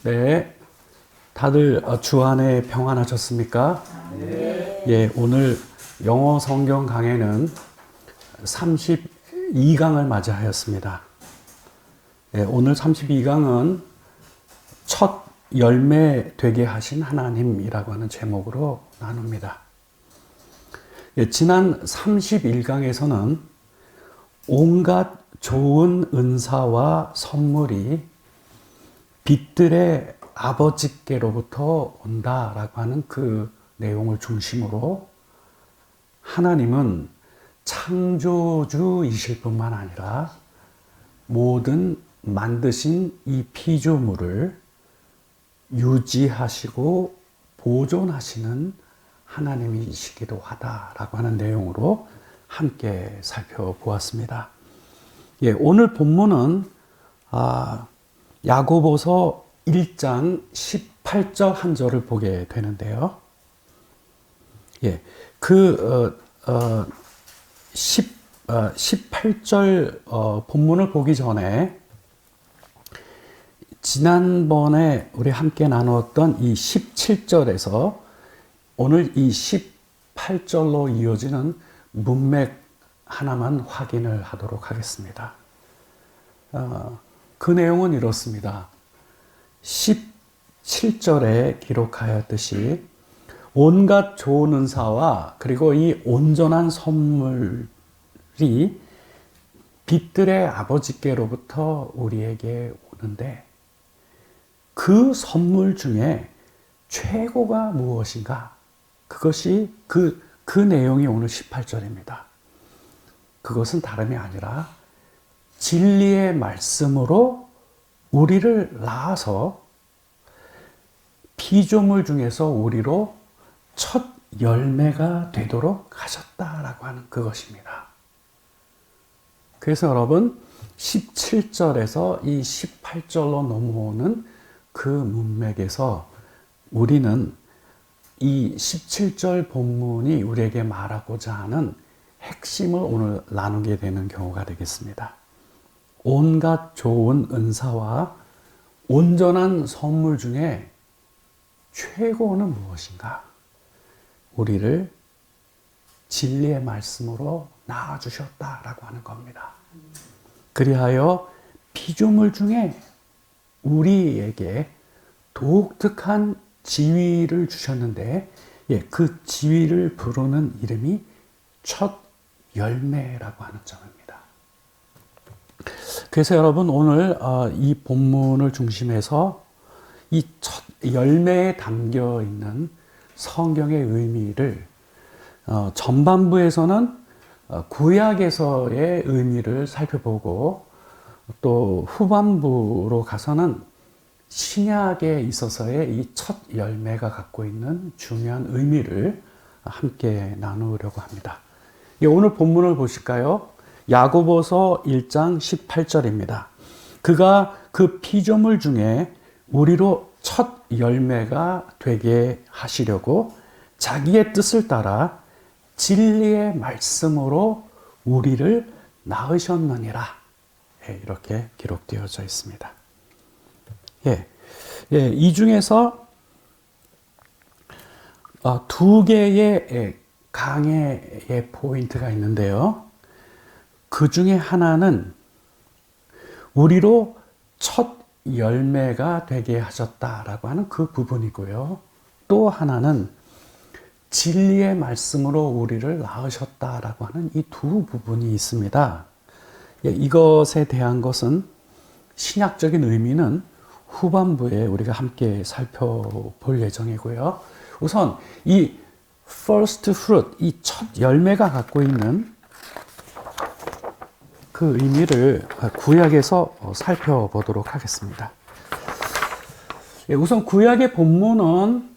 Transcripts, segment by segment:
네, 다들 주안에 평안하셨습니까? 네. 예, 오늘 영어 성경 강해는 32강을 맞이하였습니다. 예, 오늘 32강은 첫 열매 되게 하신 하나님이라고 하는 제목으로 나눕니다. 예, 지난 31강에서는 온갖 좋은 은사와 선물이 빛들의 아버지께로부터 온다라고 하는 그 내용을 중심으로 하나님은 창조주이실 뿐만 아니라 모든 만드신 이 피조물을 유지하시고 보존하시는 하나님이시기도 하다라고 하는 내용으로 함께 살펴보았습니다. 예, 오늘 본문은 야고보서 1장 18절 한 절을 보게 되는데요. 예, 18절 본문을 보기 전에 지난번에 우리 함께 나누었던 이 17절에서 오늘 이 18절로 이어지는 문맥 하나만 확인을 하도록 하겠습니다. 그 내용은 이렇습니다. 17절에 기록하였듯이 온갖 좋은 은사와 그리고 이 온전한 선물이 빛들의 아버지께로부터 우리에게 오는데 그 선물 중에 최고가 무엇인가? 그것이 그 내용이 오늘 18절입니다. 그것은 다름이 아니라 진리의 말씀으로 우리를 낳아서 피조물 중에서 우리로 첫 열매가 되도록 하셨다라고 하는 그것입니다. 그래서 여러분 17절에서 이 18절로 넘어오는 그 문맥에서 우리는 이 17절 본문이 우리에게 말하고자 하는 핵심을 오늘 나누게 되는 경우가 되겠습니다. 온갖 좋은 은사와 온전한 선물 중에 최고는 무엇인가? 우리를 진리의 말씀으로 낳아주셨다라고 하는 겁니다. 그리하여 피조물 중에 우리에게 독특한 지위를 주셨는데, 그 지위를 부르는 이름이 첫 열매라고 하는 점입니다. 그래서 여러분 오늘 이 본문을 중심해서 이 첫 열매에 담겨 있는 성경의 의미를 전반부에서는 구약에서의 의미를 살펴보고 또 후반부로 가서는 신약에 있어서의 이 첫 열매가 갖고 있는 중요한 의미를 함께 나누려고 합니다. 오늘 본문을 보실까요? 야고보서 1장 18절입니다. 그가 그 피조물 중에 우리로 첫 열매가 되게 하시려고 자기의 뜻을 따라 진리의 말씀으로 우리를 낳으셨느니라. 이렇게 기록되어져 있습니다. 이 중에서 두 개의 강해의 포인트가 있는데요. 그 중에 하나는 우리로 첫 열매가 되게 하셨다라고 하는 그 부분이고요. 또 하나는 진리의 말씀으로 우리를 낳으셨다라고 하는 이 두 부분이 있습니다. 이것에 대한 것은 신약적인 의미는 후반부에 우리가 함께 살펴볼 예정이고요. 우선 이 first fruit, 이 첫 열매가 갖고 있는 그 의미를 구약에서 살펴보도록 하겠습니다. 우선 구약의 본문은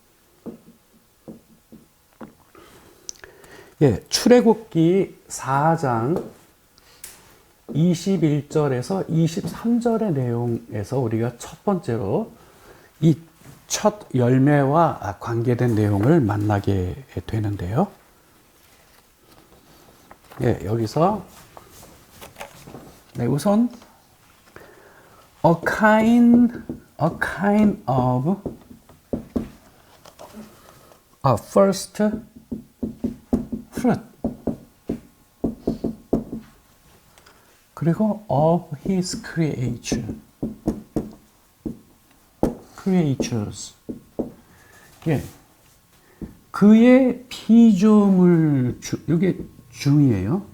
출애굽기 4장 21절에서 23절의 내용에서 우리가 첫 번째로 이 첫 열매와 관계된 내용을 만나게 되는데요. 여기서 우선 a kind of a first fruit. 그리고 of his creatures. 예. 그의 피조물 이게 중이에요.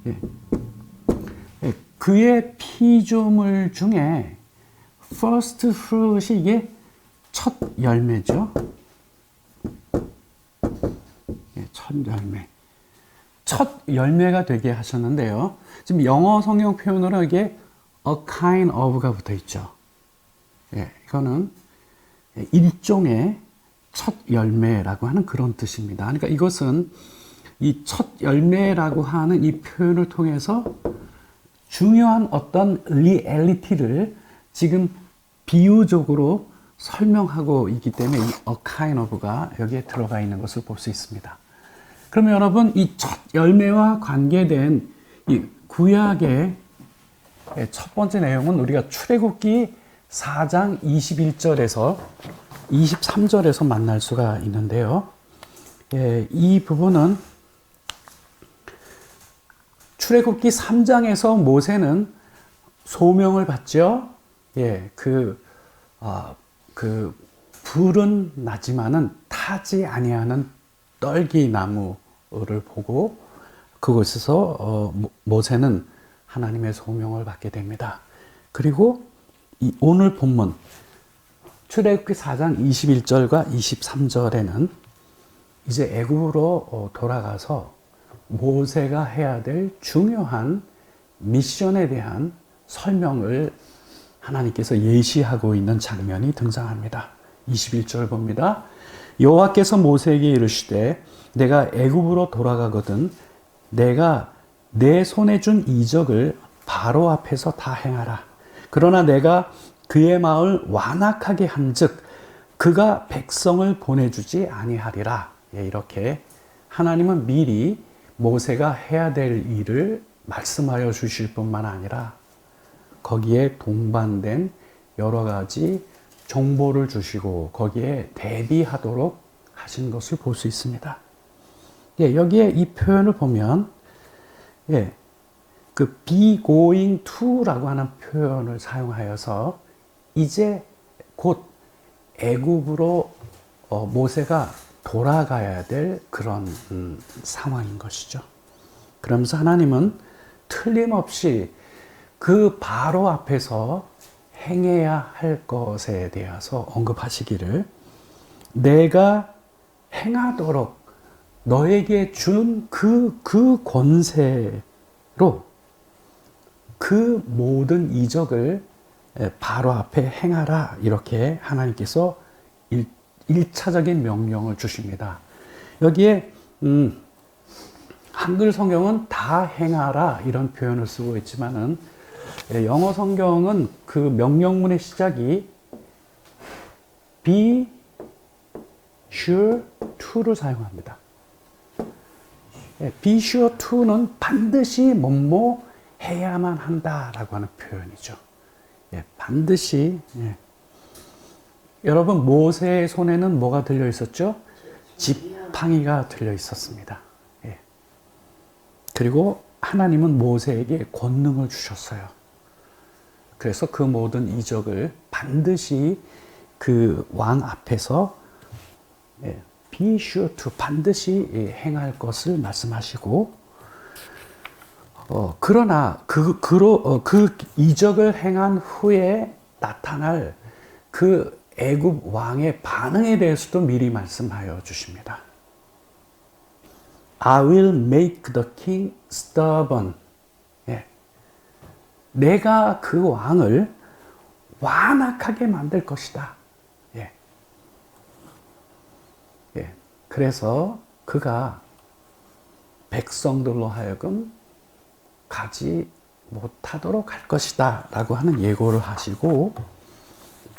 예. 예. 그의 피조물 중에 first fruit이 이게 첫 열매죠. 예, 첫 열매. 첫 열매가 되게 하셨는데요. 지금 영어 성경 표현으로 이게 a kind of가 붙어 있죠. 예, 이거는 일종의 첫 열매라고 하는 그런 뜻입니다. 그러니까 이것은 이 첫 열매라고 하는 이 표현을 통해서 중요한 어떤 리얼리티를 지금 비유적으로 설명하고 있기 때문에 이 a kind of가 여기에 들어가 있는 것을 볼 수 있습니다. 그러면 여러분 이 첫 열매와 관계된 이 구약의 첫 번째 내용은 우리가 출애굽기 4장 21절에서 23절에서 만날 수가 있는데요. 예, 이 부분은 출애굽기 3장에서 모세는 소명을 받죠. 예, 불은 나지만은 타지 아니하는 떨기나무를 보고 그곳에서 모세는 하나님의 소명을 받게 됩니다. 그리고 이 오늘 본문 출애굽기 4장 21절과 23절에는 이제 애굽으로 돌아가서 모세가 해야 될 중요한 미션에 대한 설명을 하나님께서 예시하고 있는 장면이 등장합니다. 21절 봅니다. 여호와께서 모세에게 이르시되 내가 애굽으로 돌아가거든 내가 내 손에 준 이적을 바로 앞에서 다 행하라. 그러나 내가 그의 마음을 완악하게 한즉 그가 백성을 보내주지 아니하리라. 예, 이렇게 하나님은 미리 모세가 해야 될 일을 말씀하여 주실 뿐만 아니라 거기에 동반된 여러 가지 정보를 주시고 거기에 대비하도록 하신 것을 볼 수 있습니다. 예, 여기에 이 표현을 보면 예, 그 be going to라고 하는 표현을 사용하여서 이제 곧 애굽으로 모세가 돌아가야 될 그런 상황인 것이죠. 그러면서 하나님은 틀림없이 그 바로 앞에서 행해야 할 것에 대해서 언급하시기를 내가 행하도록 너에게 준 그 권세로 그 모든 이적을 바로 앞에 행하라. 이렇게 하나님께서 1차적인 명령을 주십니다. 여기에 한글 성경은 다 행하라 이런 표현을 쓰고 있지만은 영어 성경은 그 명령문의 시작이 be sure to를 사용합니다. be sure to는 반드시 뭐뭐 해야만 한다라고 하는 표현이죠. 예, 반드시. 예. 여러분 모세의 손에는 뭐가 들려 있었죠? 지팡이가 들려 있었습니다. 예. 그리고 하나님은 모세에게 권능을 주셨어요. 그래서 그 모든 이적을 반드시 그 왕 앞에서 예, be sure to 반드시 행할 것을 말씀하시고 그러나 그 이적을 행한 후에 나타날 그 애굽 왕의 반응에 대해서도 미리 말씀하여 주십니다. I will make the king stubborn. 예. 내가 그 왕을 완악하게 만들 것이다. 예. 예. 그래서 그가 백성들로 하여금 가지 못하도록 할 것이다 라고 하는 예고를 하시고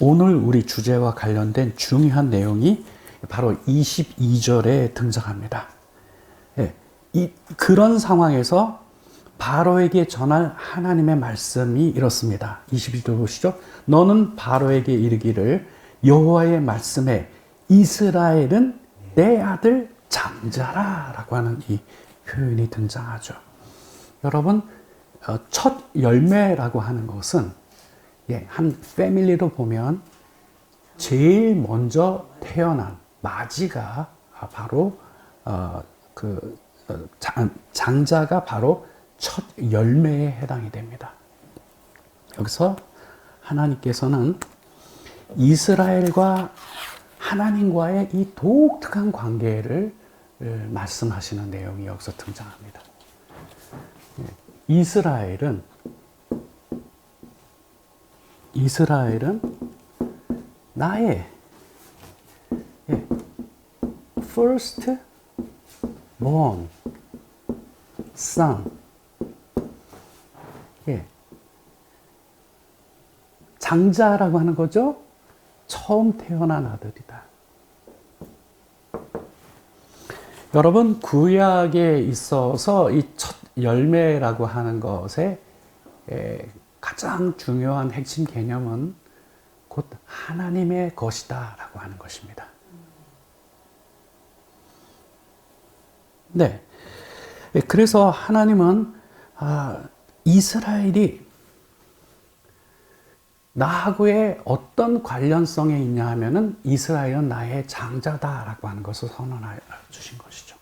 오늘 우리 주제와 관련된 중요한 내용이 바로 22절에 등장합니다. 예, 그런 상황에서 바로에게 전할 하나님의 말씀이 이렇습니다. 21절 보시죠. 너는 바로에게 이르기를 여호와의 말씀에 이스라엘은 내 아들 장자라 라고 하는 이 표현이 등장하죠. 여러분, 첫 열매라고 하는 것은 한 패밀리로 보면 제일 먼저 태어난 맞이가 바로 장자가 바로 첫 열매에 해당이 됩니다. 여기서 하나님께서는 이스라엘과 하나님과의 이 독특한 관계를 말씀하시는 내용이 여기서 등장합니다. 이스라엘은 나의 first born son, 장자라고 하는 거죠. 처음 태어난 아들이다. 여러분, 구약에 있어서 이 첫 열매라고 하는 것의 가장 중요한 핵심 개념은 곧 하나님의 것이다 라고 하는 것입니다. 네. 그래서 하나님은 이스라엘이 나하고의 어떤 관련성에 있냐 하면은 이스라엘은 나의 장자다라고 하는 것을 선언하여 주신 것이죠.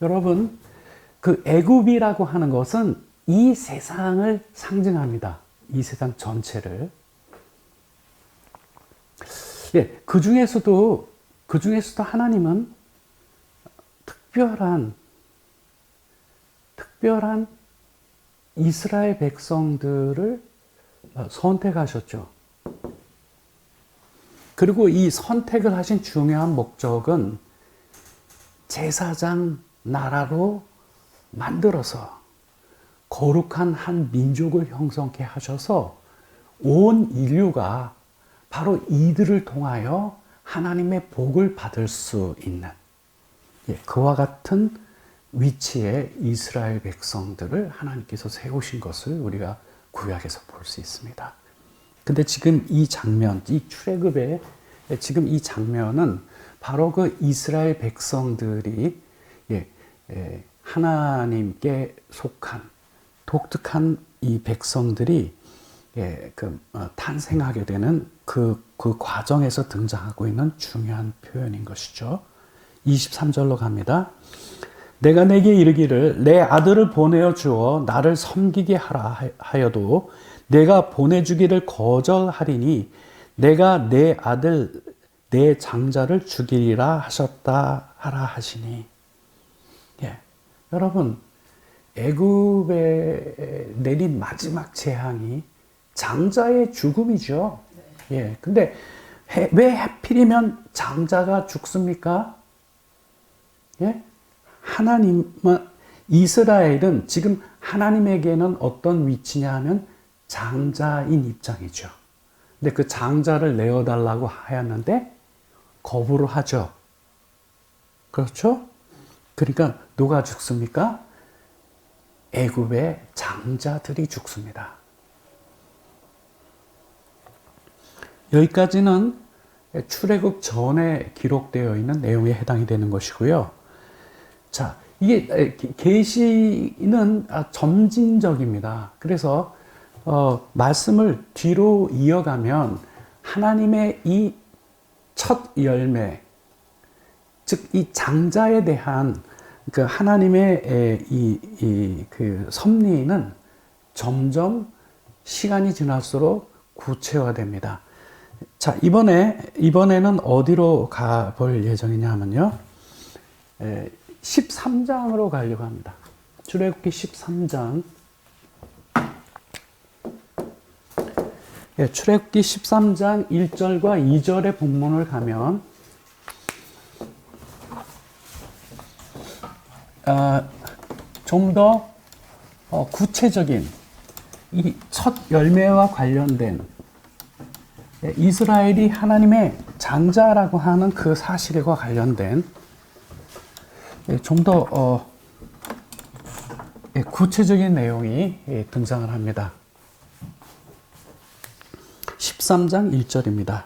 여러분, 그 애굽이라고 하는 것은 이 세상을 상징합니다. 이 세상 전체를. 그 중에서도 하나님은 특별한 이스라엘 백성들을 선택하셨죠. 그리고 이 선택을 하신 중요한 목적은 제사장 나라로 만들어서 거룩한 한 민족을 형성케 하셔서 온 인류가 바로 이들을 통하여 하나님의 복을 받을 수 있는 그와 같은 위치의 이스라엘 백성들을 하나님께서 세우신 것을 우리가 구약에서 볼 수 있습니다. 근데 지금 이 장면, 이 출애굽의 지금 이 장면은 바로 그 이스라엘 백성들이 하나님께 속한 독특한 이 백성들이 탄생하게 되는 그 과정에서 등장하고 있는 중요한 표현인 것이죠. 23절로 갑니다. 내가 내게 이르기를 내 아들을 보내어 주어 나를 섬기게 하라 하여도 내가 보내주기를 거절하리니 내가 내 아들 내 장자를 죽이리라 하셨다 하라 하시니. 여러분, 애굽에 내린 마지막 재앙이 장자의 죽음이죠. 근데 왜 하필이면 장자가 죽습니까? 이스라엘은 지금 하나님에게는 어떤 위치냐 하면 장자인 입장이죠. 근데 그 장자를 내어달라고 하였는데 거부를 하죠. 그렇죠? 그러니까 누가 죽습니까? 애굽의 장자들이 죽습니다. 여기까지는 출애굽 전에 기록되어 있는 내용에 해당이 되는 것이고요. 자, 이게 계시는 점진적입니다. 그래서 말씀을 뒤로 이어가면 하나님의 이 첫 열매, 즉 이 장자에 대한 그 하나님의 그 섭리는 점점 시간이 지날수록 구체화됩니다. 자, 이번에는 어디로 가볼 예정이냐 하면요. 13장으로 가려고 합니다. 출애굽기 13장. 출애굽기 13장 1절과 2절의 본문을 가면 좀 더 구체적인 이 첫 열매와 관련된 이스라엘이 하나님의 장자라고 하는 그 사실과 관련된 좀 더 구체적인 내용이 등장을 합니다. 13장 1절입니다.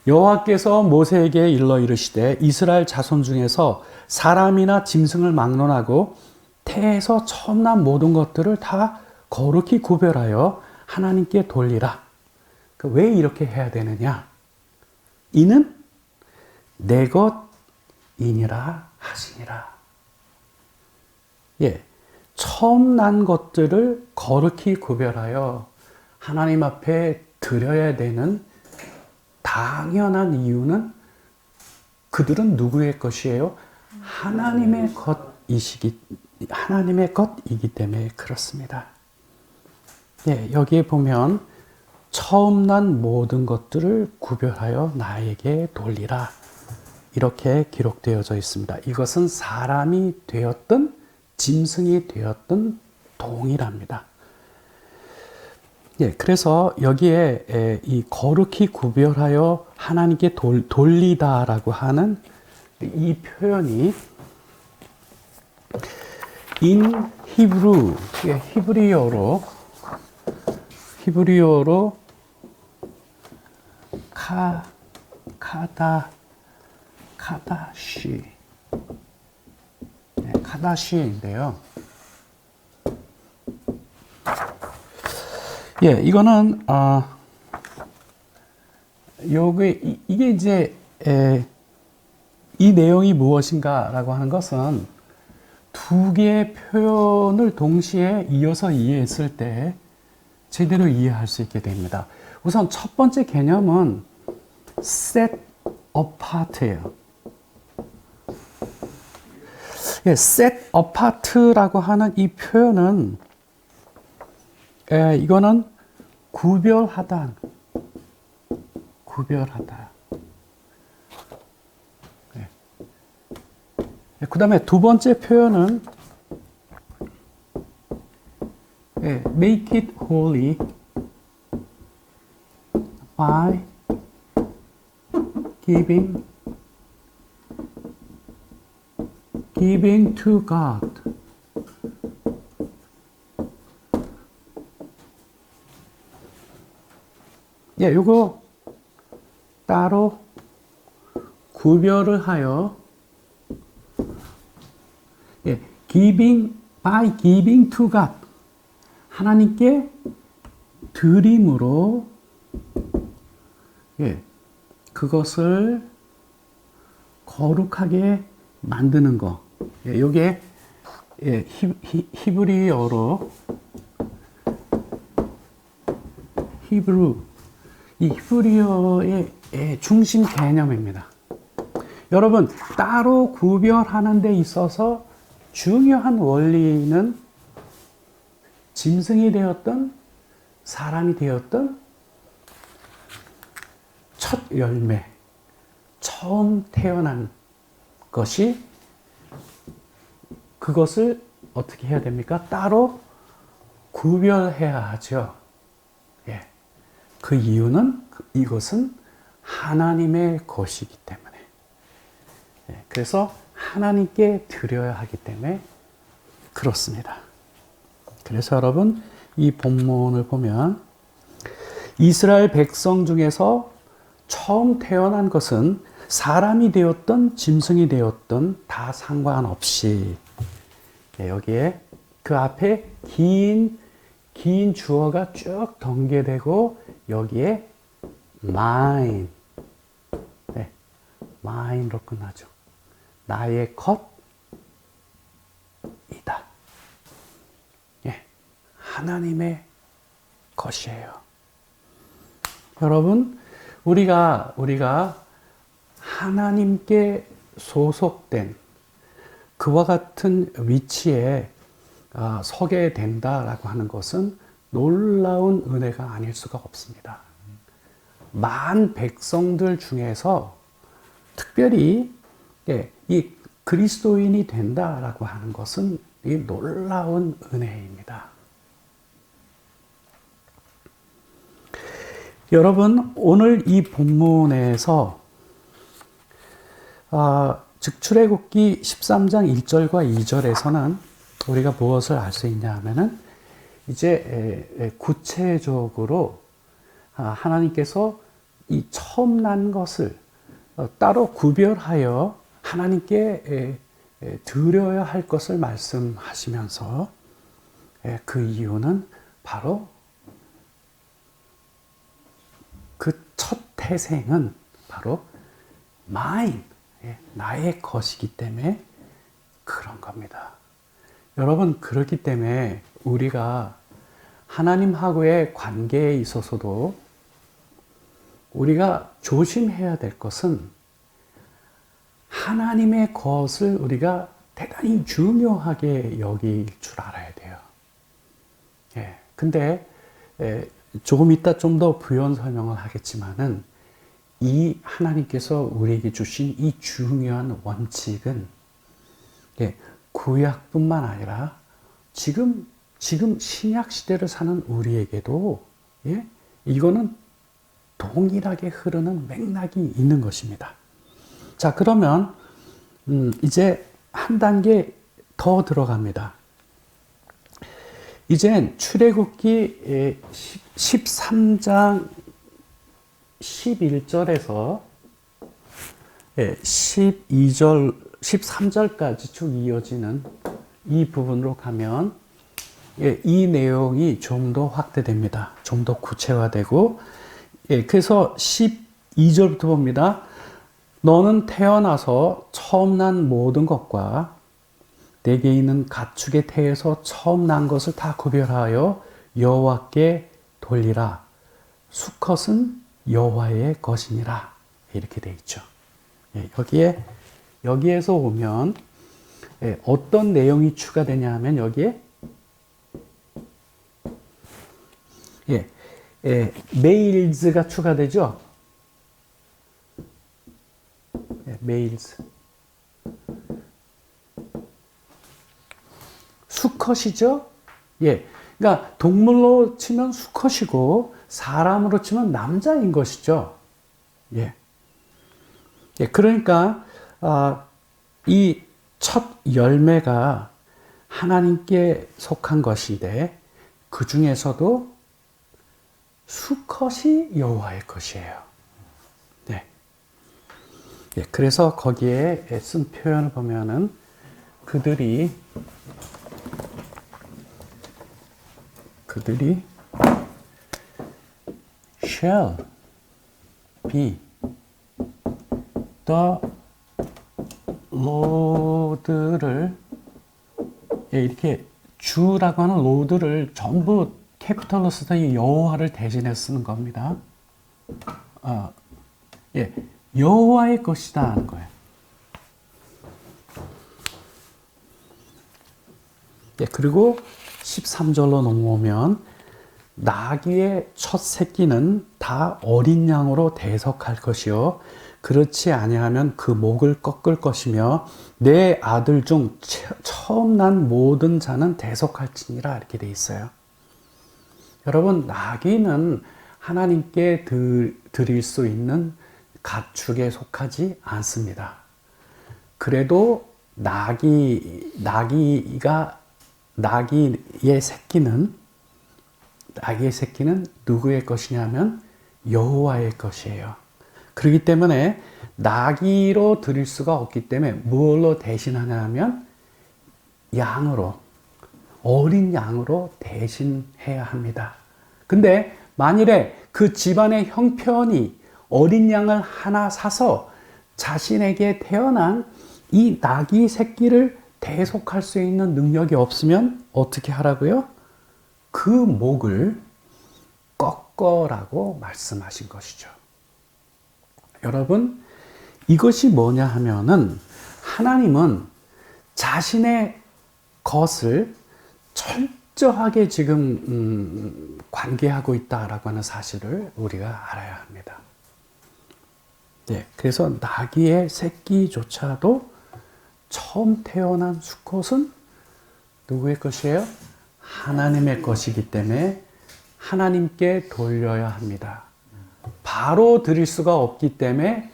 여호와께서 모세에게 일러 이르시되 이스라엘 자손 중에서 사람이나 짐승을 막론하고 태에서 처음 난 모든 것들을 다 거룩히 구별하여 하나님께 돌리라. 왜 이렇게 해야 되느냐? 이는 내 것이니라 하시니라. 처음 난 것들을 거룩히 구별하여 하나님 앞에 드려야 되는 당연한 이유는 그들은 누구의 것이에요? 하나님의 것이기 때문에 그렇습니다. 여기에 보면 처음 난 모든 것들을 구별하여 나에게 돌리라. 이렇게 기록되어져 있습니다. 이것은 사람이 되었든 짐승이 되었든 동일합니다. 그래서 여기에 이 거룩히 구별하여 하나님께 돌리다라고 하는 이 표현이 in Hebrew, 히브리어로 카다시인데요. 이거는 이게 이제 이 내용이 무엇인가라고 하는 것은 두 개의 표현을 동시에 이어서 이해했을 때 제대로 이해할 수 있게 됩니다. 우선 첫 번째 개념은 set apart예요. set apart라고 하는 이 표현은 이거는 구별하다. 그 다음에 두 번째 표현은 make it holy by giving to God. 요거 따로 구별을 하여 by giving to God. 하나님께 드림으로 그것을 거룩하게 만드는 거. 요게 히브리어로 이 히브리어의 중심 개념입니다. 여러분, 따로 구별하는 데 있어서 중요한 원리는 짐승이 되었든 사람이 되었든 첫 열매, 처음 태어난 것이 그것을 어떻게 해야 됩니까? 따로 구별해야 하죠. 그 이유는 이것은 하나님의 것이기 때문에. 그래서 하나님께 드려야 하기 때문에 그렇습니다. 그래서 여러분, 이 본문을 보면 이스라엘 백성 중에서 처음 태어난 것은 사람이 되었든 짐승이 되었든 다 상관없이 여기에 그 앞에 긴 주어가 쭉 전개되고 여기에 mine, mine로 끝나죠. 나의 것이다. 하나님의 것이에요. 여러분, 우리가 하나님께 소속된 그와 같은 위치에 서게 된다라고 하는 것은 놀라운 은혜가 아닐 수가 없습니다. 만 백성들 중에서 특별히 이 그리스도인이 된다라고 하는 것은 이 놀라운 은혜입니다. 여러분, 오늘 이 본문에서 즉 출애굽기 13장 1절과 2절에서는 우리가 무엇을 알 수 있냐 하면은 이제 구체적으로 하나님께서 이 처음 난 것을 따로 구별하여 하나님께 드려야 할 것을 말씀하시면서 그 이유는 바로 그 첫 태생은 바로 mine, 나의 것이기 때문에 그런 겁니다. 여러분, 그렇기 때문에 우리가 하나님하고의 관계에 있어서도 우리가 조심해야 될 것은 하나님의 것을 우리가 대단히 중요하게 여길 줄 알아야 돼요. 근데 조금 이따 좀 더 부연 설명을 하겠지만은 이 하나님께서 우리에게 주신 이 중요한 원칙은 구약뿐만 아니라 지금 신약 시대를 사는 우리에게도 이거는 동일하게 흐르는 맥락이 있는 것입니다. 자, 그러면 이제 한 단계 더 들어갑니다. 이젠 출애굽기 13장 11절에서 12절, 13절까지 쭉 이어지는 이 부분으로 가면 이 내용이 좀 더 확대됩니다. 좀 더 구체화되고, 그래서 12절부터 봅니다. 너는 태어나서 처음 난 모든 것과 내게 있는 가축의 태에서 처음 난 것을 다 구별하여 여호와께 돌리라. 수컷은 여호와의 것이니라. 이렇게 돼 있죠. 여기에서 보면 어떤 내용이 추가되냐 하면 여기에 메일즈가 추가되죠. 메일즈. 수컷이죠. 그러니까 동물로 치면 수컷이고 사람으로 치면 남자인 것이죠. 그러니까 이 첫 열매가 하나님께 속한 것인데 그 중에서도 수컷이 여호와의 것이에요. 그래서 거기에 쓴 표현을 보면은 그들이 shall be the Lord를 이렇게 주라고 하는 Lord를 전부 캐피털로 쓰다 여호와를 대신해 쓰는 겁니다. 여호와의 것이다 하는 거예요. 그리고 13절로 넘어오면 나귀의 첫 새끼는 다 어린 양으로 대속할 것이요 그렇지 아니하면 그 목을 꺾을 것이며 내 아들 중 처음 난 모든 자는 대속할지니라 이렇게 돼 있어요. 여러분, 나귀는 하나님께 드릴 수 있는 가축에 속하지 않습니다. 그래도 나귀의 새끼는 누구의 것이냐면 여호와의 것이에요. 그렇기 때문에 나귀로 드릴 수가 없기 때문에 무엇로 대신하냐면 어린 양으로 대신해야 합니다. 근데 만일에 그 집안의 형편이 어린 양을 하나 사서 자신에게 태어난 이 나귀 새끼를 대속할 수 있는 능력이 없으면 어떻게 하라고요? 그 목을 꺾어라고 말씀하신 것이죠. 여러분, 이것이 뭐냐 하면은 하나님은 자신의 것을 철저하게 지금 관계하고 있다라고 하는 사실을 우리가 알아야 합니다. 그래서 나귀의 새끼조차도 처음 태어난 수컷은 누구의 것이에요? 하나님의 것이기 때문에 하나님께 돌려야 합니다. 바로 드릴 수가 없기 때문에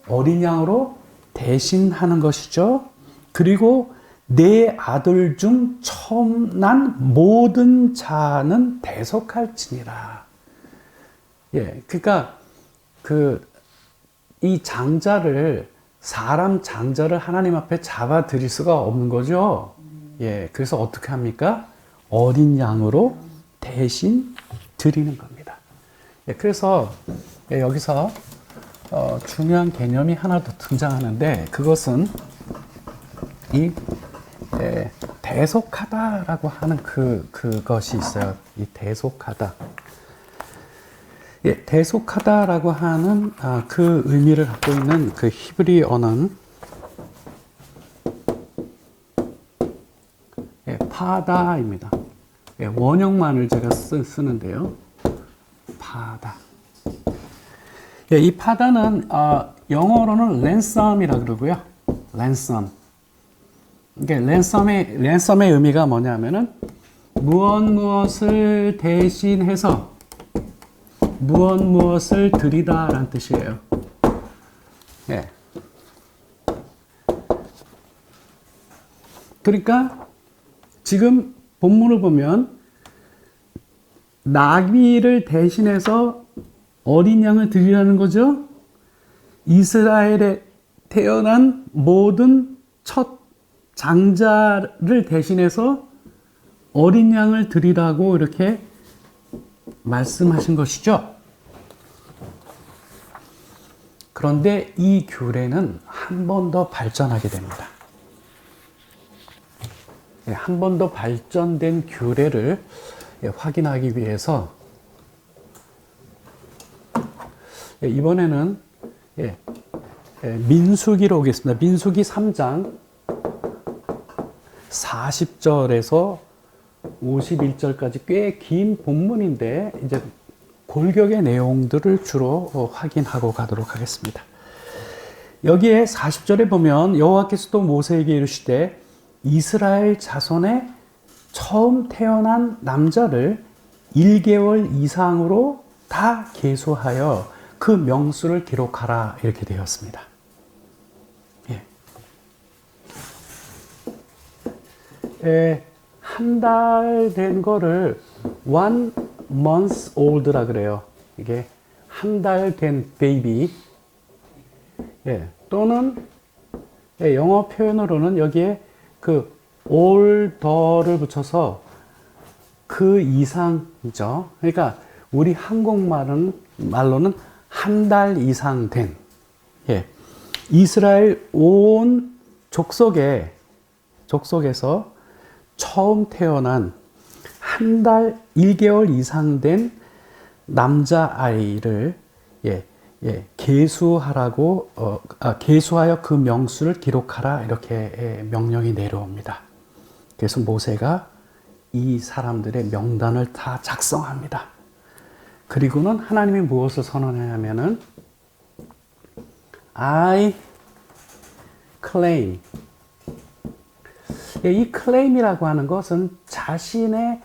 어린 양으로 대신하는 것이죠. 그리고 내 아들 중 처음 난 모든 자는 대속할지니라. 예, 그러니까 이 장자를 사람 장자를 하나님 앞에 잡아 드릴 수가 없는 거죠. 예, 그래서 어떻게 합니까? 어린 양으로 대신 드리는 겁니다. 예, 그래서 예, 여기서 중요한 개념이 하나 더 등장하는데 그것은 이 대속하다라고 하는 그것이 있어요. 이 대속하다. 예, 대속하다라고 하는 그 의미를 갖고 있는 그 히브리어는 예, 파다입니다. 예, 원형만을 제가 쓰는데요. 파다. 예, 이 파다는 영어로는 랜섬이라 그러고요. 랜섬. 이게 랜섬의 의미가 뭐냐면은 무엇을 대신해서 무엇을 드리다라는 뜻이에요. 예. 그러니까 지금 본문을 보면 나귀를 대신해서 어린 양을 드리라는 거죠. 이스라엘에 태어난 모든 첫 장자를 대신해서 어린 양을 드리라고 이렇게 말씀하신 것이죠. 그런데 이 규례는 한 번 더 발전하게 됩니다. 한 번 더 발전된 규례를 확인하기 위해서 이번에는 민수기로 오겠습니다. 민수기 3장 40절에서 51절까지 꽤 긴 본문인데 이제 골격의 내용들을 주로 확인하고 가도록 하겠습니다. 여기에 40절에 보면 여호와께서도 모세에게 이르시되 이스라엘 자손의 처음 태어난 남자를 1개월 이상으로 다 계수하여 그 명수를 기록하라 이렇게 되었습니다. 예. 한 달 된 거를 1 month old라 그래요. 이게 한 달 된 베이비. 예. 또는 영어 표현으로는 여기에 그 older를 붙여서 그 이상이죠. 그러니까 우리 한국말로는 한 달 이상 된. 예. 이스라엘 온 족속에서 처음 태어난 한 달 1개월 이상 된 남자아이를 계수하라고 계수하여 그 명수를 기록하라 이렇게 명령이 내려옵니다. 그래서 모세가 이 사람들의 명단을 다 작성합니다. 그리고는 하나님이 무엇을 선언하냐면은 I claim. 이 claim이라고 하는 것은 자신의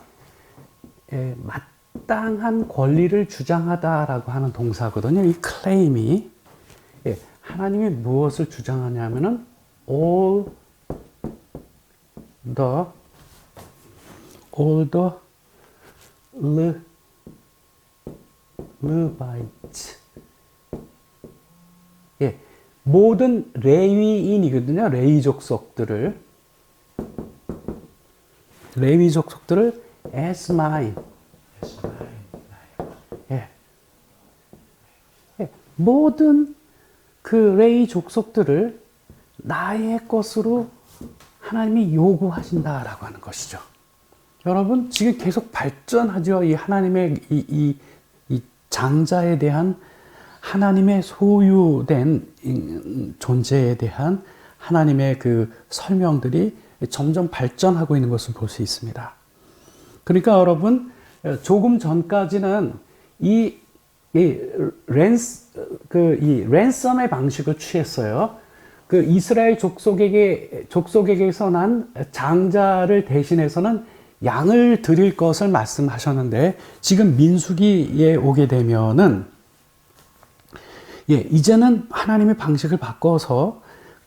마땅한 권리를 주장하다라고 하는 동사거든요. 이 claim이 하나님이 무엇을 주장하냐면은 all the Levites. 모든 레위인이거든요. 레위 족속들을 as mine. 모든 그 레위 족속들을 나의 것으로 하나님이 요구하신다라고 하는 것이죠. 여러분, 지금 계속 발전하죠. 이 하나님의 이 장자에 대한 하나님의 소유된 존재에 대한 하나님의 그 설명들이 점점 발전하고 있는 것을 볼 수 있습니다. 그러니까 여러분, 조금 전까지는 이 랜섬의 방식을 취했어요. 그 이스라엘 족속에게서 난 장자를 대신해서는 양을 드릴 것을 말씀하셨는데, 지금 민수기에 오게 되면은 이제는 하나님의 방식을 바꿔서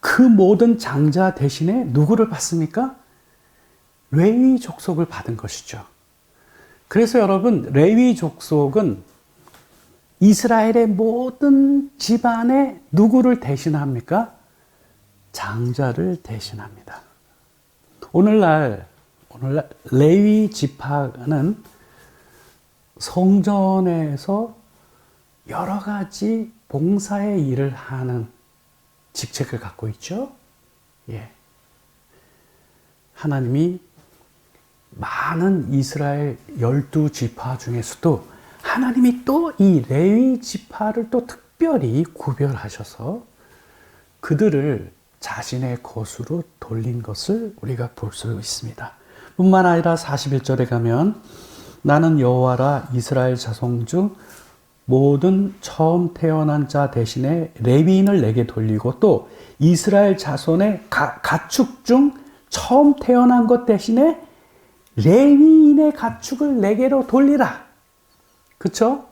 그 모든 장자 대신에 누구를 받습니까? 레위 족속을 받은 것이죠. 그래서 여러분, 레위 족속은 이스라엘의 모든 집안에 누구를 대신합니까? 장자를 대신합니다. 오늘날 레위 지파는 성전에서 여러 가지 봉사의 일을 하는 직책을 갖고 있죠. 예. 하나님이 많은 이스라엘 12지파 중에서도 하나님이 또 이 레위 지파를 또 특별히 구별하셔서 그들을 자신의 것으로 돌린 것을 우리가 볼 수 있습니다. 뿐만 아니라 41절에 가면 나는 여호와라 이스라엘 자손 중 모든 처음 태어난 자 대신에 레위인을 내게 돌리고 또 이스라엘 자손의 가축 중 처음 태어난 것 대신에 레위인의 가축을 내게로 돌리라. 그쵸?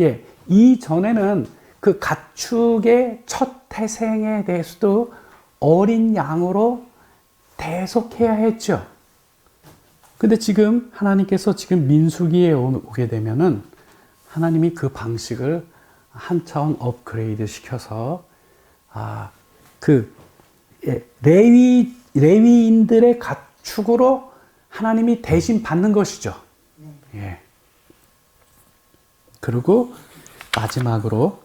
예. 이전에는 그 가축의 첫 태생에 대해서도 어린 양으로 대속해야 했죠. 근데 지금 하나님께서 지금 민수기에 오게 되면은 하나님이 그 방식을 한 차원 업그레이드 시켜서 레위인들의 가축으로 하나님이 대신 받는 것이죠. 예. 그리고 마지막으로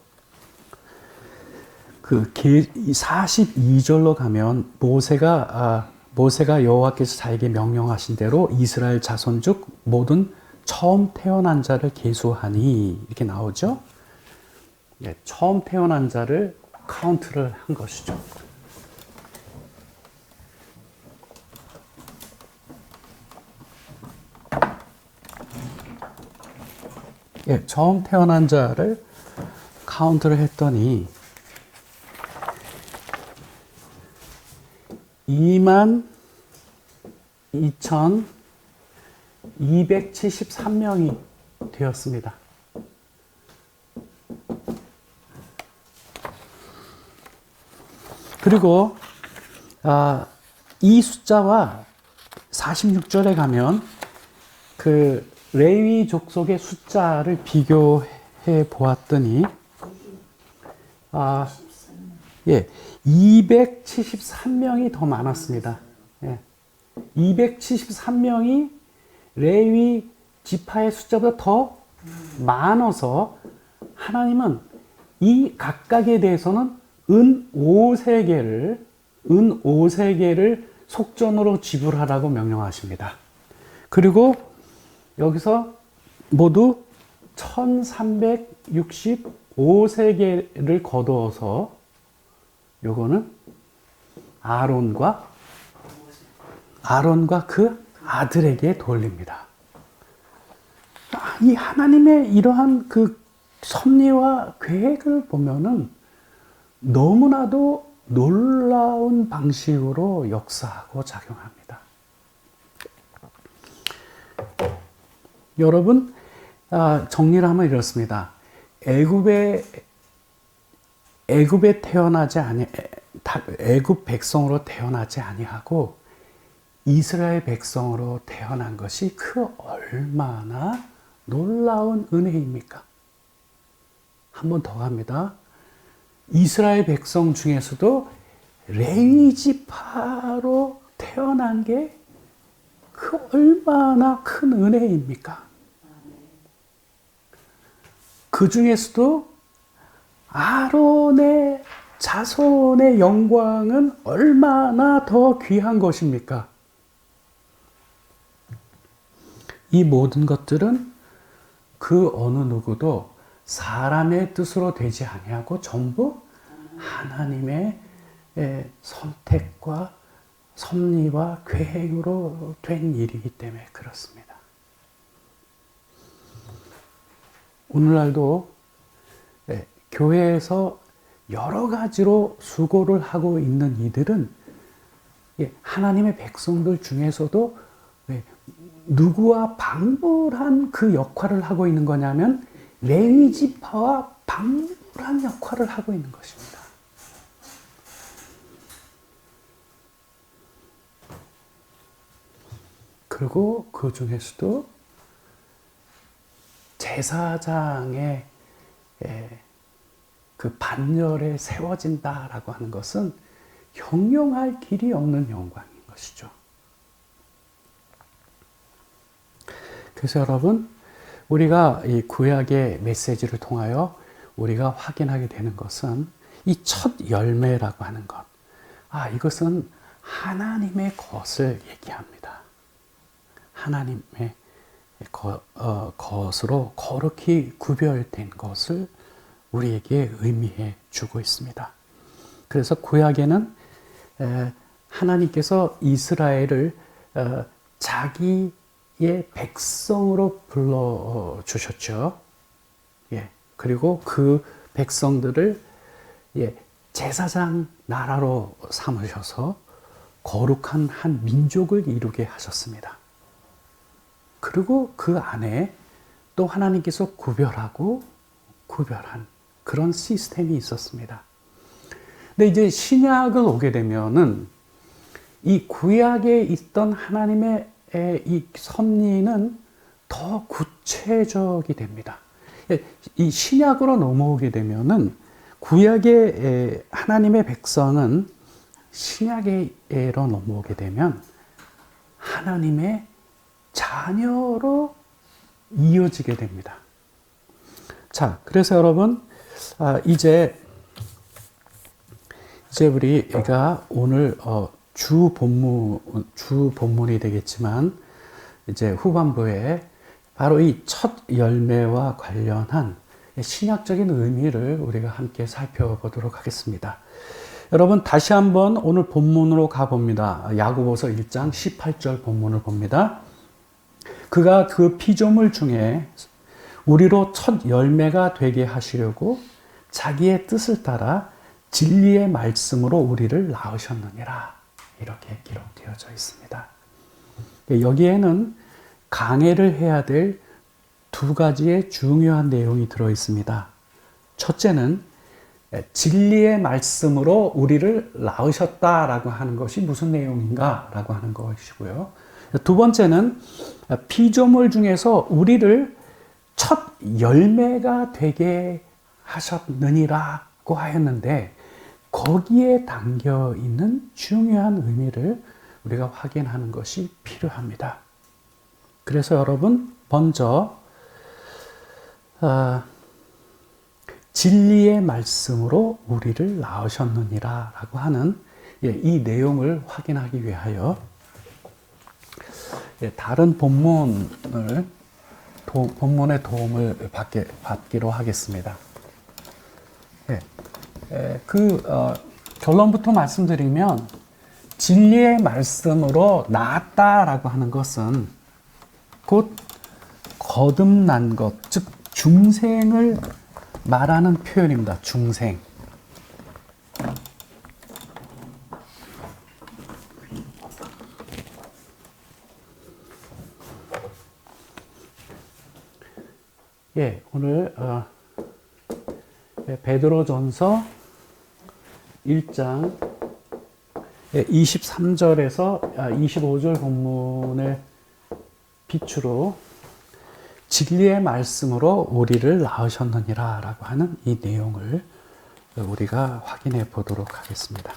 그 42절로 가면 모세가 여호와께서 자에게 명령하신 대로 이스라엘 자손 중 모든 처음 태어난 자를 계수하니 이렇게 나오죠. 예, 처음 태어난 자를 카운트를 한 것이죠. 예, 처음 태어난 자를 카운트를 했더니 22,273명이 되었습니다. 그리고 이 숫자와 46절에 가면 그 레위 족속의 숫자를 비교해 보았더니 273명이 더 많았습니다. 예. 273명이 레위 지파의 숫자보다 더 많아서 하나님은 이 각각에 대해서는 은 5세계를 속전으로 지불하라고 명령하십니다. 그리고 여기서 모두 1365세계를 거두어서 요거는 아론과 그 아들에게 돌립니다. 이 하나님의 이러한 그 섭리와 계획을 보면은 너무나도 놀라운 방식으로 역사하고 작용합니다. 여러분, 정리를 하면 이렇습니다. 애굽 백성으로 태어나지 아니하고 이스라엘 백성으로 태어난 것이 그 얼마나 놀라운 은혜입니까? 한 번 더 갑니다. 이스라엘 백성 중에서도 레위 지파로 태어난 게 그 얼마나 큰 은혜입니까? 그 중에서도 아론의 자손의 영광은 얼마나 더 귀한 것입니까? 이 모든 것들은 그 어느 누구도 사람의 뜻으로 되지 아니하고 전부 하나님의 선택과 섭리와 계획으로 된 일이기 때문에 그렇습니다. 오늘날도 교회에서 여러 가지로 수고를 하고 있는 이들은 하나님의 백성들 중에서도 누구와 방불한 그 역할을 하고 있는 거냐면 레위 지파와 방불한 역할을 하고 있는 것입니다. 그리고 그 중에서도 제사장의 그 반열에 세워진다라고 하는 것은 형용할 길이 없는 영광인 것이죠. 그래서 여러분, 우리가 이 구약의 메시지를 통하여 우리가 확인하게 되는 것은 이 첫 열매라고 하는 것. 이것은 하나님의 것을 얘기합니다. 하나님의 것으로 거룩히 구별된 것을 우리에게 의미해 주고 있습니다. 그래서 구약에는 하나님께서 이스라엘을 자기의 백성으로 불러주셨죠. 그리고 그 백성들을 제사장 나라로 삼으셔서 거룩한 한 민족을 이루게 하셨습니다. 그리고 그 안에 또 하나님께서 구별한 그런 시스템이 있었습니다. 근데 이제 신약을 오게 되면은 이 구약에 있던 하나님의 이 섭리는 더 구체적이 됩니다. 이 신약으로 넘어오게 되면은 구약의 하나님의 백성은 신약으로 넘어오게 되면 하나님의 자녀로 이어지게 됩니다. 자, 그래서 여러분, 이제 우리가 오늘 주 본문이 되겠지만 이제 후반부에 바로 이 첫 열매와 관련한 신약적인 의미를 우리가 함께 살펴보도록 하겠습니다. 여러분, 다시 한번 오늘 본문으로 가봅니다. 야고보서 1장 18절 본문을 봅니다. 그가 그 피조물 중에 우리로 첫 열매가 되게 하시려고 자기의 뜻을 따라 진리의 말씀으로 우리를 낳으셨느니라. 이렇게 기록되어져 있습니다. 여기에는 강해를 해야 될 두 가지의 중요한 내용이 들어 있습니다. 첫째는 진리의 말씀으로 우리를 낳으셨다라고 하는 것이 무슨 내용인가라고 하는 것이고요. 두 번째는 피조물 중에서 우리를 첫 열매가 되게 하셨느니라고 하였는데 거기에 담겨 있는 중요한 의미를 우리가 확인하는 것이 필요합니다. 그래서 여러분, 먼저 진리의 말씀으로 우리를 낳으셨느니라 라고 하는 이 내용을 확인하기 위하여 다른 본문의 도움을 받기로 하겠습니다. 결론부터 말씀드리면 진리의 말씀으로 낳았다라고 하는 것은 곧 거듭난 것, 즉 중생을 말하는 표현입니다. 중생. 오늘 베드로전서 1장 23절에서 25절 본문의 빛으로 진리의 말씀으로 우리를 낳으셨느니라 라고 하는 이 내용을 우리가 확인해 보도록 하겠습니다.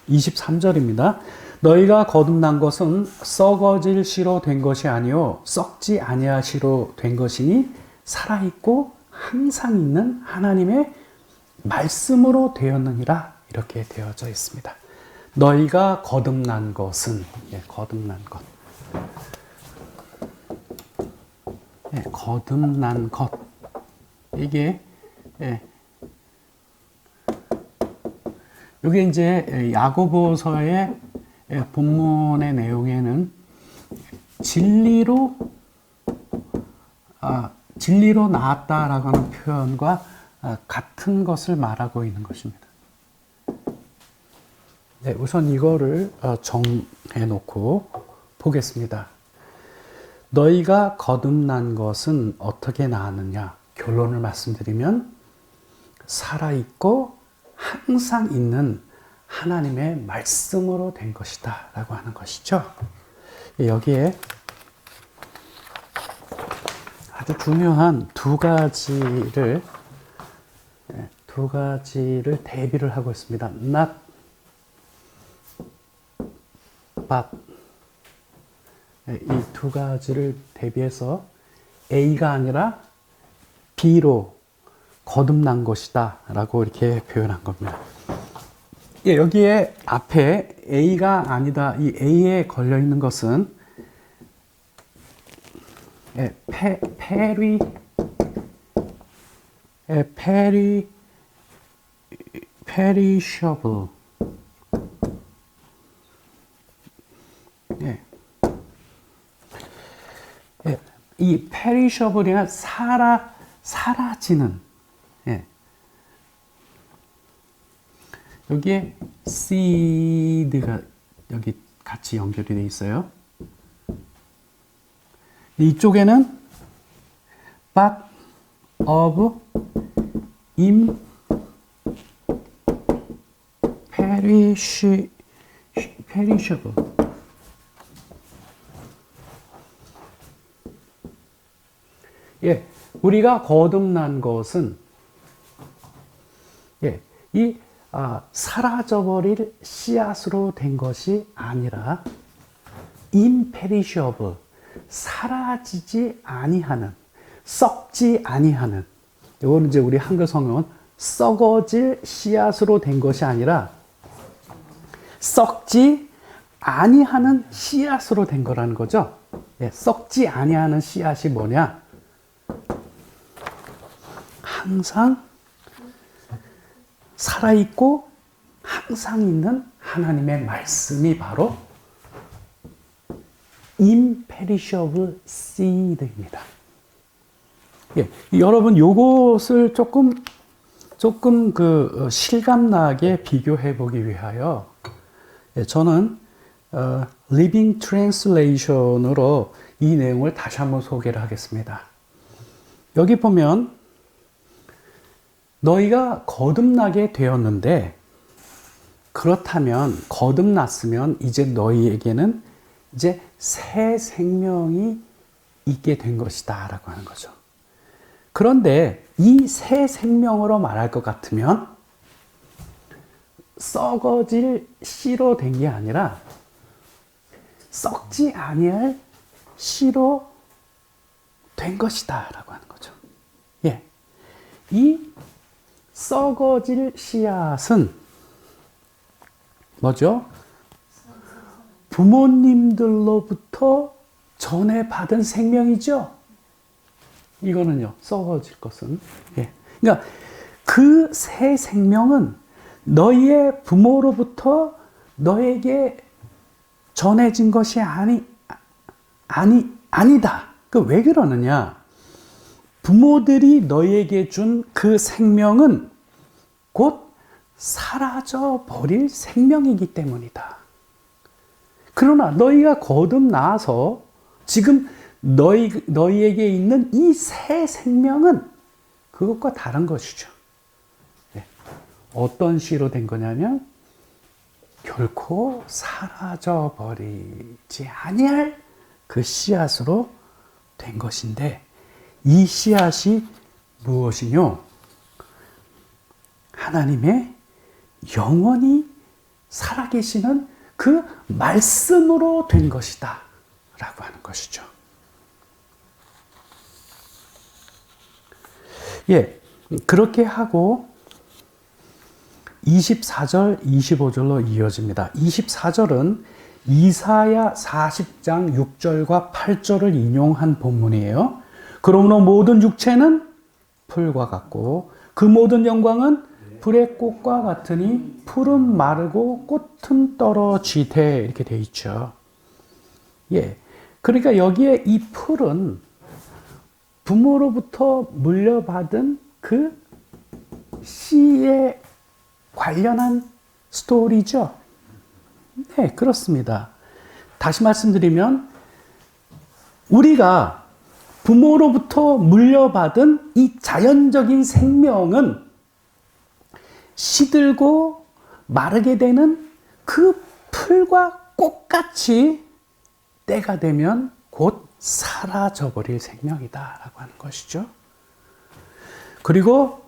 23절입니다. 너희가 거듭난 것은 썩어질 시로 된 것이 아니요 썩지 아니하시로 된 것이니 살아있고 항상 있는 하나님의 말씀으로 되었느니라 이렇게 되어져 있습니다. 너희가 거듭난 것은 거듭난 것. 거듭난 것. 이게 이게 이제 야고보서의 본문의 내용에는 진리로 나았다라고 하는 표현과 같은 것을 말하고 있는 것입니다. 우선 이거를 정해 놓고 보겠습니다. 너희가 거듭난 것은 어떻게 나았느냐? 결론을 말씀드리면 살아있고 항상 있는 하나님의 말씀으로 된 것이다 라고 하는 것이죠. 여기에 아주 중요한 두 가지를 대비를 하고 있습니다. not, but. 이 두 가지를 대비해서 A가 아니라 B로 거듭난 것이다 라고 이렇게 표현한 겁니다. 여기에 앞에 A가 아니다, 이 A에 걸려 있는 것은 perishable. 이 perishable이란 사라지는. 여기에 seed가 여기 같이 연결이 되어 있어요. 이쪽에는 but of imperishable. 우리가 거듭난 것은 사라져버릴 씨앗으로 된 것이 아니라 imperishable, 사라지지 아니하는, 썩지 아니하는. 이거는 이제 우리 한글 성경은 썩어질 씨앗으로 된 것이 아니라 썩지 아니하는 씨앗으로 된 거라는 거죠. 썩지 아니하는 씨앗이 뭐냐? 항상 살아있고 항상 있는 하나님의 말씀이 바로 imperishable seed입니다. 여러분 요것을 조금 실감나게 비교해 보기 위하여 저는 Living Translation으로 이 내용을 다시 한번 소개를 하겠습니다. 여기 보면 너희가 거듭나게 되었는데, 그렇다면 거듭났으면 이제 너희에게는 이제 새 생명이 있게 된 것이다 라고 하는 거죠. 그런데 이 새 생명으로 말할 것 같으면 썩어질 씨로 된 게 아니라 썩지 아니할 씨로 된 것이다 라고 하는 거죠. 이 썩어질 씨앗은 뭐죠? 부모님들로부터 전에 받은 생명이죠. 이거는요, 썩어질 것은. 그러니까 그 새 생명은 너희의 부모로부터 너에게 전해진 것이 아니다. 왜 그러느냐? 부모들이 너희에게 준 그 생명은 곧 사라져 버릴 생명이기 때문이다. 그러나 너희가 거듭나서 지금 너희에게 있는 이 새 생명은 그것과 다른 것이죠. 어떤 씨로 된 거냐면 결코 사라져 버리지 아니할 그 씨앗으로 된 것인데, 이 씨앗이 무엇이뇨? 하나님의 영원히 살아계시는 그 말씀으로 된 것이다 라고 하는 것이죠. 그렇게 하고 24절, 25절로 이어집니다. 24절은 이사야 40장 6절과 8절을 인용한 본문이에요. 그러므로 모든 육체는 풀과 같고 그 모든 영광은 불의 꽃과 같으니 풀은 마르고 꽃은 떨어지되, 이렇게 되어 있죠. 그러니까 여기에 이 풀은 부모로부터 물려받은 그 씨에 관련한 스토리죠. 네, 그렇습니다. 다시 말씀드리면 우리가 부모로부터 물려받은 이 자연적인 생명은 시들고 마르게 되는 그 풀과 꽃같이 때가 되면 곧 사라져버릴 생명이다라고 하는 것이죠. 그리고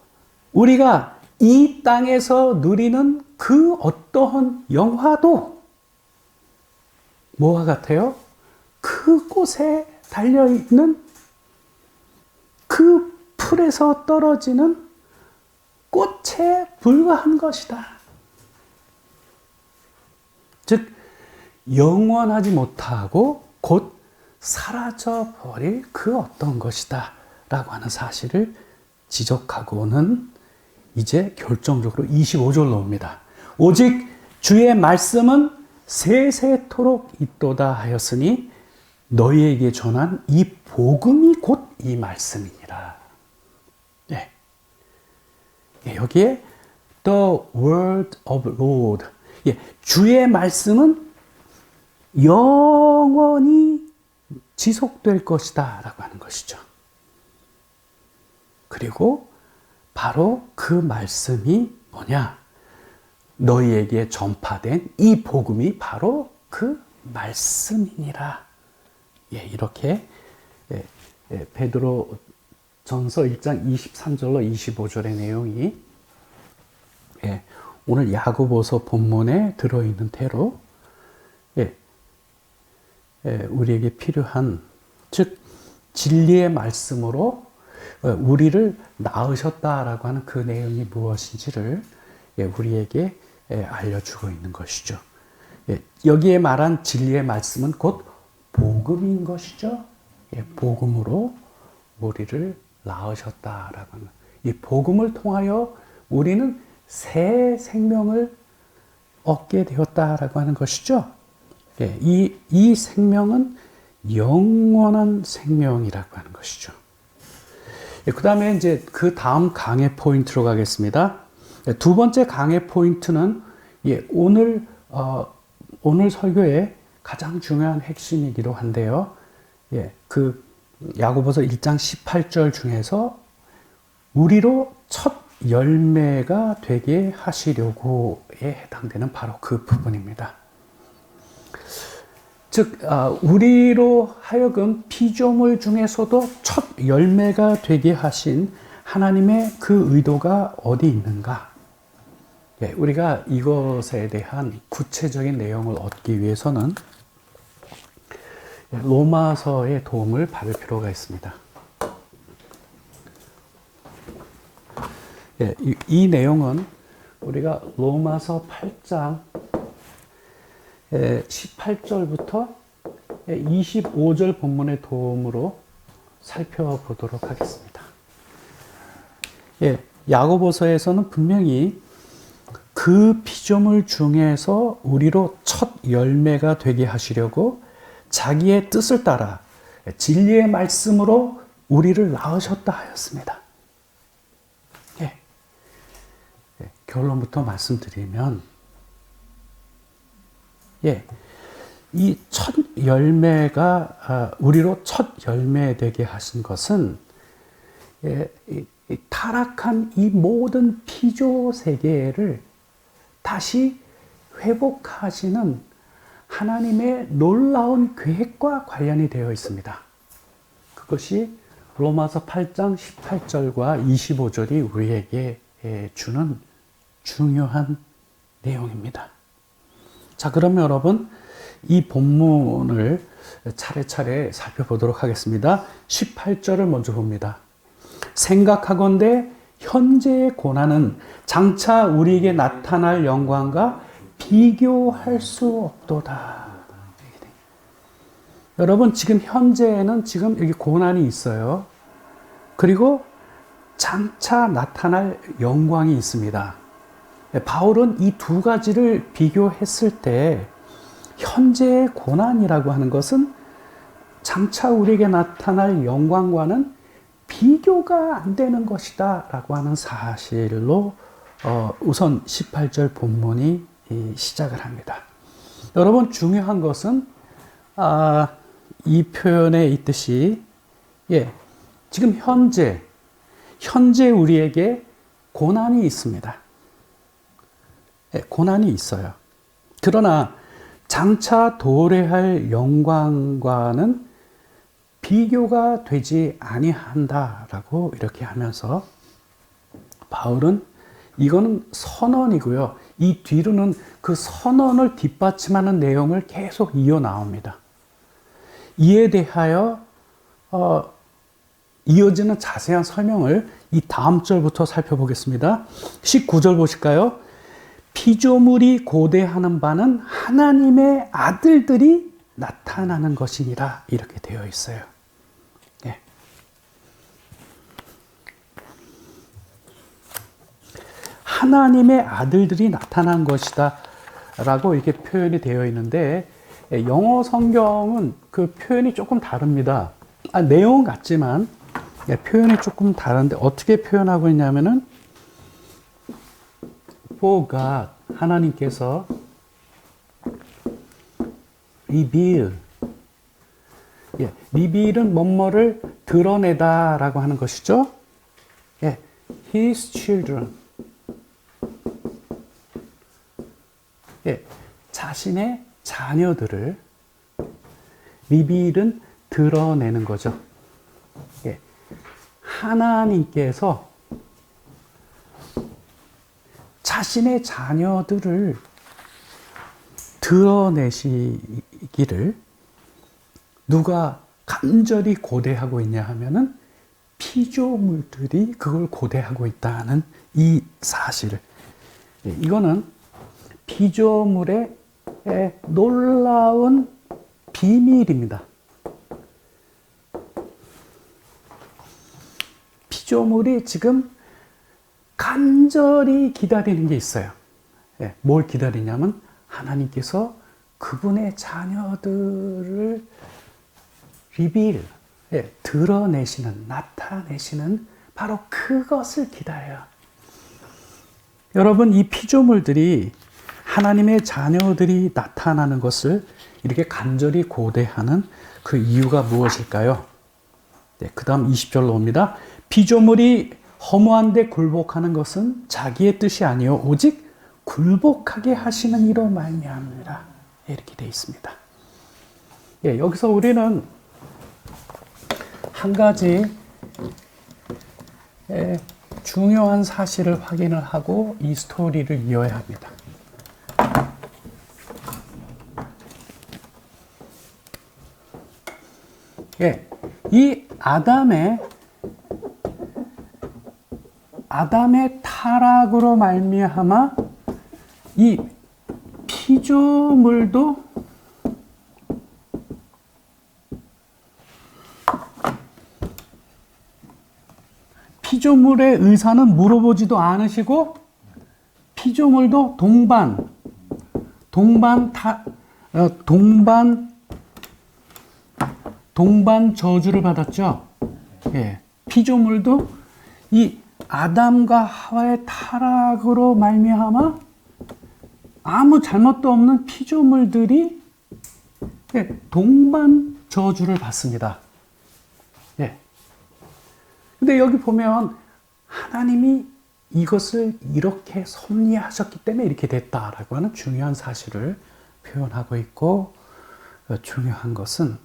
우리가 이 땅에서 누리는 그 어떠한 영화도 뭐와 같아요? 그곳에 달려있는 그 풀에서 떨어지는 꽃에 불과한 것이다. 즉 영원하지 못하고 곧 사라져버릴 그 어떤 것이다 라고 하는 사실을 지적하고는 이제 결정적으로 25절로 옵니다. 오직 주의 말씀은 세세토록 있도다 하였으니 너희에게 전한 이 복음이 곧 이 말씀이니라. 네. 여기에 The word of Lord, 주의 말씀은 영원히 지속될 것이다 라고 하는 것이죠. 그리고 바로 그 말씀이 뭐냐? 너희에게 전파된 이 복음이 바로 그 말씀이니라. 이렇게 베드로 전서 1장 23절로 25절의 내용이 오늘 야고보서 본문에 들어있는 대로 우리에게 필요한, 즉 진리의 말씀으로 우리를 낳으셨다라고 하는 그 내용이 무엇인지를 우리에게 알려주고 있는 것이죠. 여기에 말한 진리의 말씀은 곧 복음인 것이죠. 복음으로 우리를 낳으셨다라고 하는 이 복음을 통하여 우리는 새 생명을 얻게 되었다라고 하는 것이죠. 이 생명은 영원한 생명이라고 하는 것이죠. 그 다음에 이제 그 다음 강의 포인트로 가겠습니다. 두 번째 강의 포인트는 오늘 설교의 가장 중요한 핵심이기도 한데요. 그 야고보서 1장 18절 중에서 우리로 첫 열매가 되게 하시려고에 해당되는 바로 그 부분입니다. 즉 우리로 하여금 피조물 중에서도 첫 열매가 되게 하신 하나님의 그 의도가 어디 있는가? 우리가 이것에 대한 구체적인 내용을 얻기 위해서는 로마서의 도움을 받을 필요가 있습니다. 이 내용은 우리가 로마서 8장 18절부터 25절 본문의 도움으로 살펴보도록 하겠습니다. 야고보서에서는 분명히 그 피조물 중에서 우리로 첫 열매가 되게 하시려고 자기의 뜻을 따라 진리의 말씀으로 우리를 낳으셨다 하였습니다. 결론부터 말씀드리면 이 첫 열매가 우리로 첫 열매 되게 하신 것은 타락한 이 모든 피조 세계를 다시 회복하시는 하나님의 놀라운 계획과 관련이 되어 있습니다. 그것이 로마서 8장 18절과 25절이 우리에게 주는 중요한 내용입니다. 자, 그러면 여러분 이 본문을 차례차례 살펴보도록 하겠습니다. 18절을 먼저 봅니다. 생각하건대 현재의 고난은 장차 우리에게 나타날 영광과 비교할 수 없도다. 여러분 지금 현재에는 지금 여기 고난이 있어요. 그리고 장차 나타날 영광이 있습니다. 바울은 이 두 가지를 비교했을 때 현재의 고난이라고 하는 것은 장차 우리에게 나타날 영광과는 비교가 안 되는 것이다 라고 하는 사실로 우선 18절 본문이 시작을 합니다. 여러분 중요한 것은 이 표현에 있듯이 지금 현재 우리에게 고난이 있습니다. 고난이 있어요. 그러나 장차 도래할 영광과는 비교가 되지 아니한다라고 이렇게 하면서 바울은 이거는 선언이고요. 이 뒤로는 그 선언을 뒷받침하는 내용을 계속 이어 나옵니다. 이에 대하여 이어지는 자세한 설명을 이 다음 절부터 살펴보겠습니다. 19절 보실까요? 피조물이 고대하는 바는 하나님의 아들들이 나타나는 것이니라 이렇게 되어 있어요. 예. 하나님의 아들들이 나타난 것이다 라고 이렇게 표현이 되어 있는데 영어 성경은 그 표현이 조금 다릅니다. 내용 같지만 표현이 조금 다른데 어떻게 표현하고 있냐면은 For God, 하나님께서 reveal, reveal은 뭐뭐를 드러내다라고 하는 것이죠. His children, 자신의 자녀들을 reveal은 드러내는 거죠. 하나님께서 자신의 자녀들을 드러내시기를 누가 간절히 고대하고 있냐 하면은 피조물들이 그걸 고대하고 있다는 이 사실. 이거는 피조물의 놀라운 비밀입니다. 피조물이 지금 간절히 기다리는 게 있어요. 뭘 기다리냐면 하나님께서 그분의 자녀들을 리빌, 드러내시는, 나타내시는 바로 그것을 기다려요. 여러분, 이 피조물들이 하나님의 자녀들이 나타나는 것을 이렇게 간절히 고대하는 그 이유가 무엇일까요? 그 다음 20절로 옵니다. 피조물이 허무한데 굴복하는 것은 자기의 뜻이 아니요 오직 굴복하게 하시는 이로 말미암으리라 이렇게 되어 있습니다. 여기서 우리는 한 가지 중요한 사실을 확인을 하고 이 스토리를 이어야 합니다. 이 아담의 타락으로 말미암아 이 피조물도 피조물의 의사는 물어보지도 않으시고 피조물도 동반 저주를 받았죠. 피조물도 이 아담과 하와의 타락으로 말미암아 아무 잘못도 없는 피조물들이 동반 저주를 받습니다. 근데 여기 보면 하나님이 이것을 이렇게 섭리하셨기 때문에 이렇게 됐다라고 하는 중요한 사실을 표현하고 있고, 중요한 것은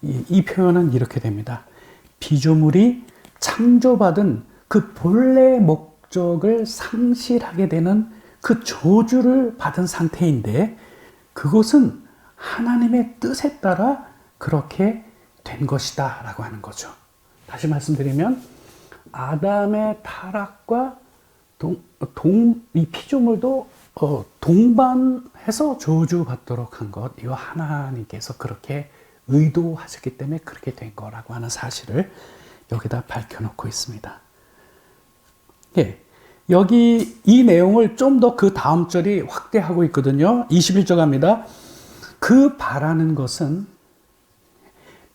이 표현은 이렇게 됩니다. 피조물이 창조받은 그 본래의 목적을 상실하게 되는 그 저주를 받은 상태인데 그것은 하나님의 뜻에 따라 그렇게 된 것이다 라고 하는 거죠. 다시 말씀드리면 아담의 타락과 이 피조물도 동반해서 저주받도록 한 것, 이거 하나님께서 그렇게 의도하셨기 때문에 그렇게 된 거라고 하는 사실을 여기다 밝혀놓고 있습니다. 여기 이 내용을 좀 더 그 다음 절이 확대하고 있거든요. 21절 갑니다. 그 바라는 것은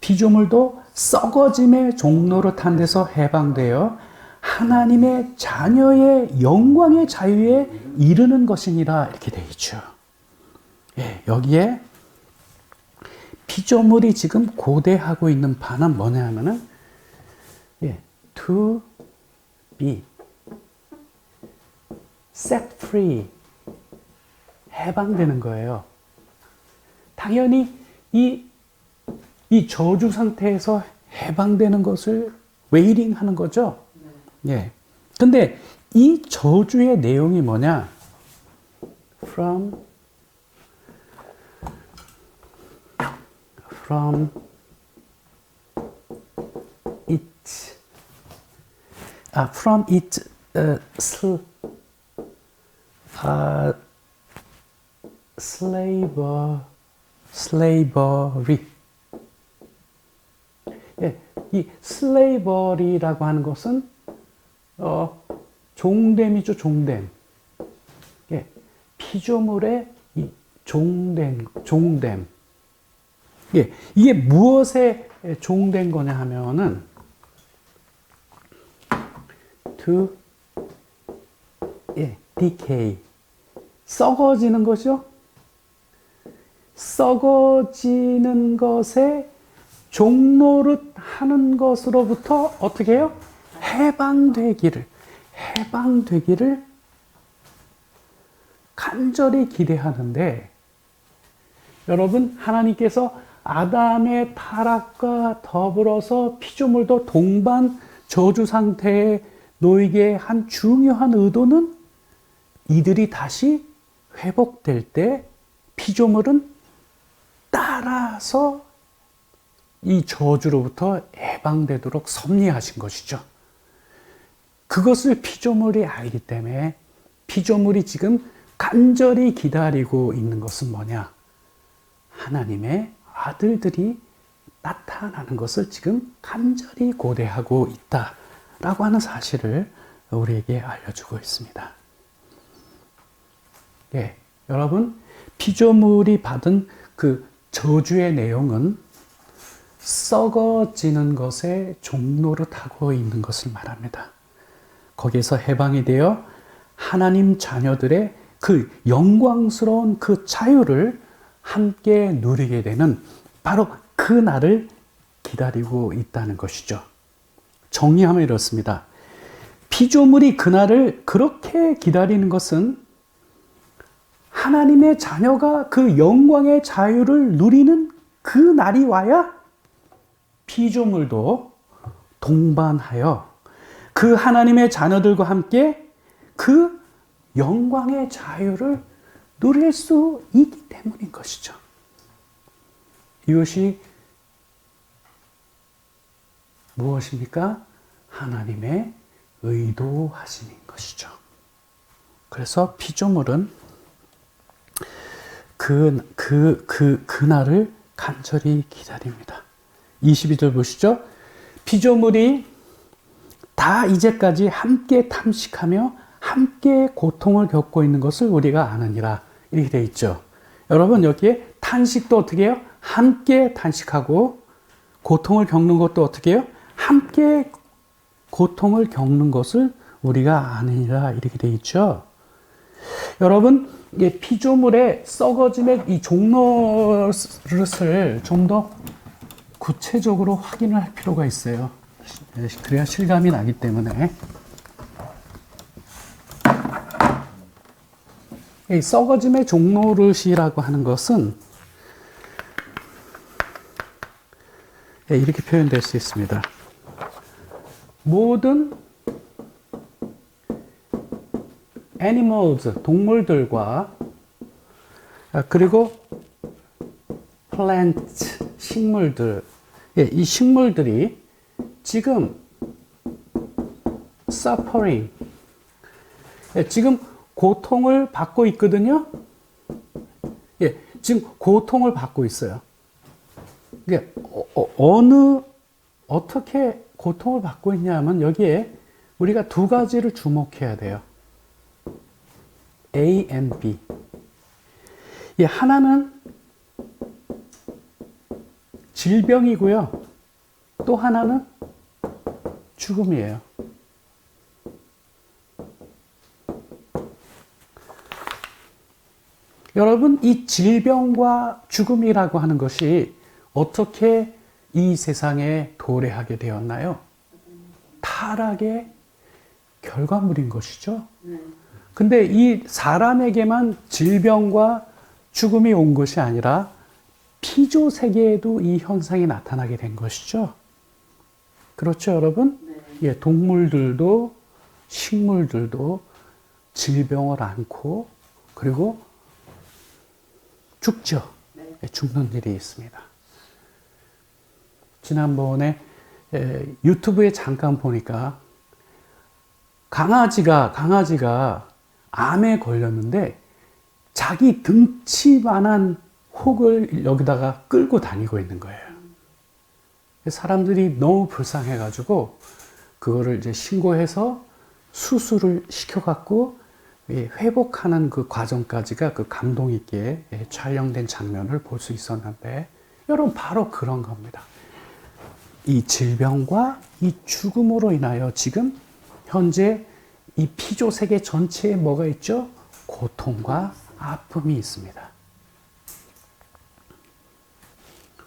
피조물도 썩어짐의 종로로 탄 데서 해방되어 하나님의 자녀의 영광의 자유에 이르는 것이니라 이렇게 되어 있죠. 여기에 피조물이 지금 고대하고 있는 바는 뭐냐 하면은 to be set free, 해방되는 거예요. 당연히 이 이 저주 상태에서 해방되는 것을 웨이팅 하는 거죠. 예. 근데 이 저주의 내용이 뭐냐? From its slavery. 예, 이 slavery라고 하는 것은 종됨이죠, 종됨. 예, 피조물의 이 종됨. 예, 이게 무엇에 종된 거냐 하면은 to decay. 썩어지는 것이요. 썩어지는 것에 종노릇 하는 것으로부터 어떻게 해요? 해방되기를 간절히 기대하는데, 여러분, 하나님께서 아담의 타락과 더불어서 피조물도 동반 저주 상태에 놓이게 한 중요한 의도는 이들이 다시 회복될 때 피조물은 따라서 이 저주로부터 해방되도록 섭리하신 것이죠. 그것을 피조물이 알기 때문에 피조물이 지금 간절히 기다리고 있는 것은 뭐냐? 하나님의 아들들이 나타나는 것을 지금 간절히 고대하고 있다라고 하는 사실을 우리에게 알려주고 있습니다. 예, 여러분, 피조물이 받은 그 저주의 내용은 썩어지는 것에 종노릇하고 있는 것을 말합니다. 거기에서 해방이 되어 하나님 자녀들의 그 영광스러운 그 자유를 함께 누리게 되는 바로 그 날을 기다리고 있다는 것이죠. 정리하면 이렇습니다. 피조물이 그 날을 그렇게 기다리는 것은 하나님의 자녀가 그 영광의 자유를 누리는 그 날이 와야 피조물도 동반하여 그 하나님의 자녀들과 함께 그 영광의 자유를 누릴 수 있기 때문인 것이죠. 이것이 무엇입니까? 하나님의 의도하심인 것이죠. 그래서 피조물은 그날을 간절히 기다립니다. 22절 보시죠. 피조물이 다 이제까지 함께 탐식하며 함께 고통을 겪고 있는 것을 우리가 아느니라. 이렇게 되어 있죠. 여러분, 여기에 탄식도 어떻게 해요? 함께 탄식하고, 고통을 겪는 것도 어떻게 해요? 함께 고통을 겪는 것을 우리가 아느니라. 이렇게 되어 있죠. 여러분, 피조물의 썩어짐의 이 종노릇을 좀 더 구체적으로 확인을 할 필요가 있어요. 그래야 실감이 나기 때문에. 이 썩어짐의 종노릇이라고 하는 것은 이렇게 표현될 수 있습니다. 모든 animals, 동물들과 그리고 plants, 식물들, 이 식물들이 지금 suffering, 지금 고통을 받고 있거든요. 지금 고통을 받고 있어요. 어떻게 고통을 받고 있냐면 여기에 우리가 두 가지를 주목해야 돼요. A and B. 하나는 질병이고요. 또 하나는 죽음이에요. 여러분, 이 질병과 죽음이라고 하는 것이 어떻게 이 세상에 도래하게 되었나요? 타락의 결과물인 것이죠. 근데 이 사람에게만 질병과 죽음이 온 것이 아니라 피조 세계에도 이 현상이 나타나게 된 것이죠. 그렇죠, 여러분? 네. 예, 동물들도 식물들도 질병을 앓고 그리고 죽죠. 네. 예, 죽는 일이 있습니다. 지난번에 유튜브에 잠깐 보니까 강아지가 암에 걸렸는데 자기 등치만한 혹을 여기다가 끌고 다니고 있는 거예요. 사람들이 너무 불쌍해가지고 그거를 이제 신고해서 수술을 시켜갖고 회복하는 그 과정까지가 그 감동 있게 촬영된 장면을 볼 수 있었는데, 여러분 바로 그런 겁니다. 이 질병과 이 죽음으로 인하여 지금 현재 이 피조 세계 전체에 뭐가 있죠? 고통과 아픔이 있습니다.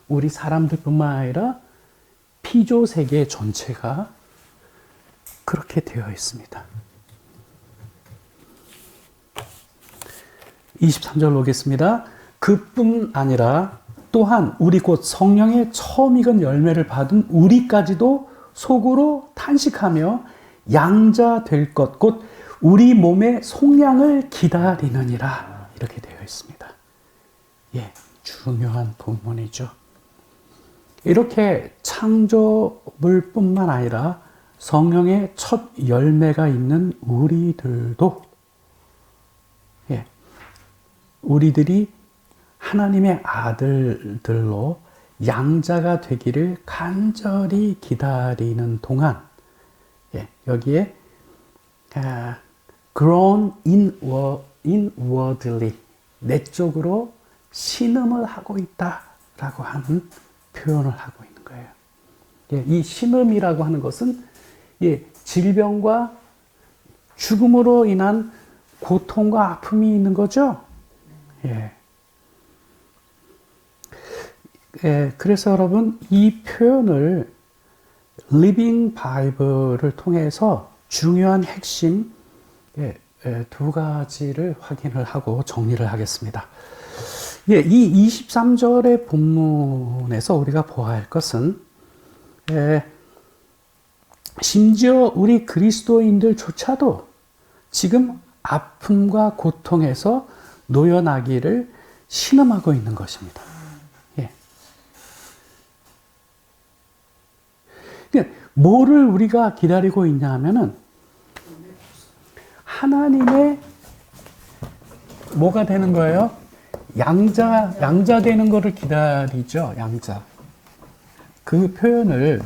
우리 사람들뿐만 아니라 피조 세계 전체가 그렇게 되어 있습니다. 23절 보겠습니다. 그뿐 아니라 또한 우리 곧 성령의 처음 익은 열매를 받은 우리까지도 속으로 탄식하며 양자 될 것 곧 우리 몸의 속량을 기다리느니라, 이렇게 되어 있습니다. 예, 중요한 본문이죠. 이렇게 창조물 뿐만 아니라 성령의 첫 열매가 있는 우리들도, 예, 우리들이 하나님의 아들들로 양자가 되기를 간절히 기다리는 동안, 예, 여기에 grown inwardly, 내적으로 신음을 하고 있다라고 하는 표현을 하고 있는 거예요. 예, 이 신음이라고 하는 것은, 예, 질병과 죽음으로 인한 고통과 아픔이 있는 거죠. 예. 예, 그래서 여러분 이 표현을 리빙 바이블을 통해서 중요한 핵심 두 가지를 확인을 하고 정리를 하겠습니다. 예, 이 23절의 본문에서 우리가 보아야 할 것은, 심지어 우리 그리스도인들조차도 지금 아픔과 고통에서 놓여나기를 신음하고 있는 것입니다. 예. 뭐를 우리가 기다리고 있냐 하면은, 하나님의 뭐가 되는 거예요? 양자 되는 거를 기다리죠. 양자. 그 표현을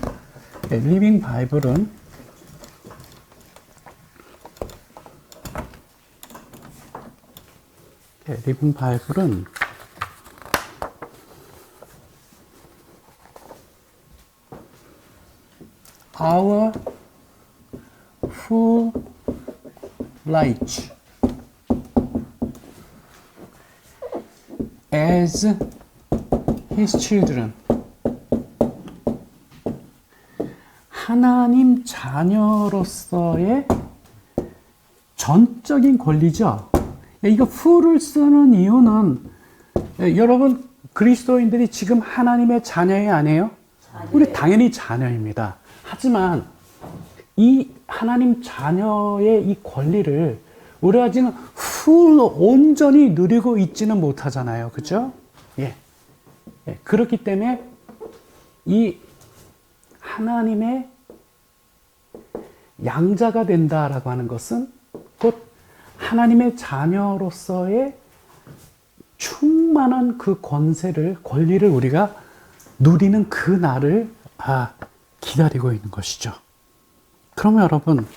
리빙 바이블은 리빙 바이블은 our who light as his children, 하나님 자녀로서의 전적인 권리죠. 이거 who를 쓰는 이유는, 여러분 그리스도인들이 지금 하나님의 자녀이 아니에요? 우리 당연히 자녀입니다. 하지만 이 하나님 자녀의 이 권리를 우리가 지금 온전히 누리고 있지는 못하잖아요. 그렇죠? 예. 예. 그렇기 때문에 이 하나님의 양자가 된다라고 하는 것은 곧 하나님의 자녀로서의 충만한 그 권리를 우리가 누리는 그 날을 기다리고 있는 것이죠. 그러면 여러분,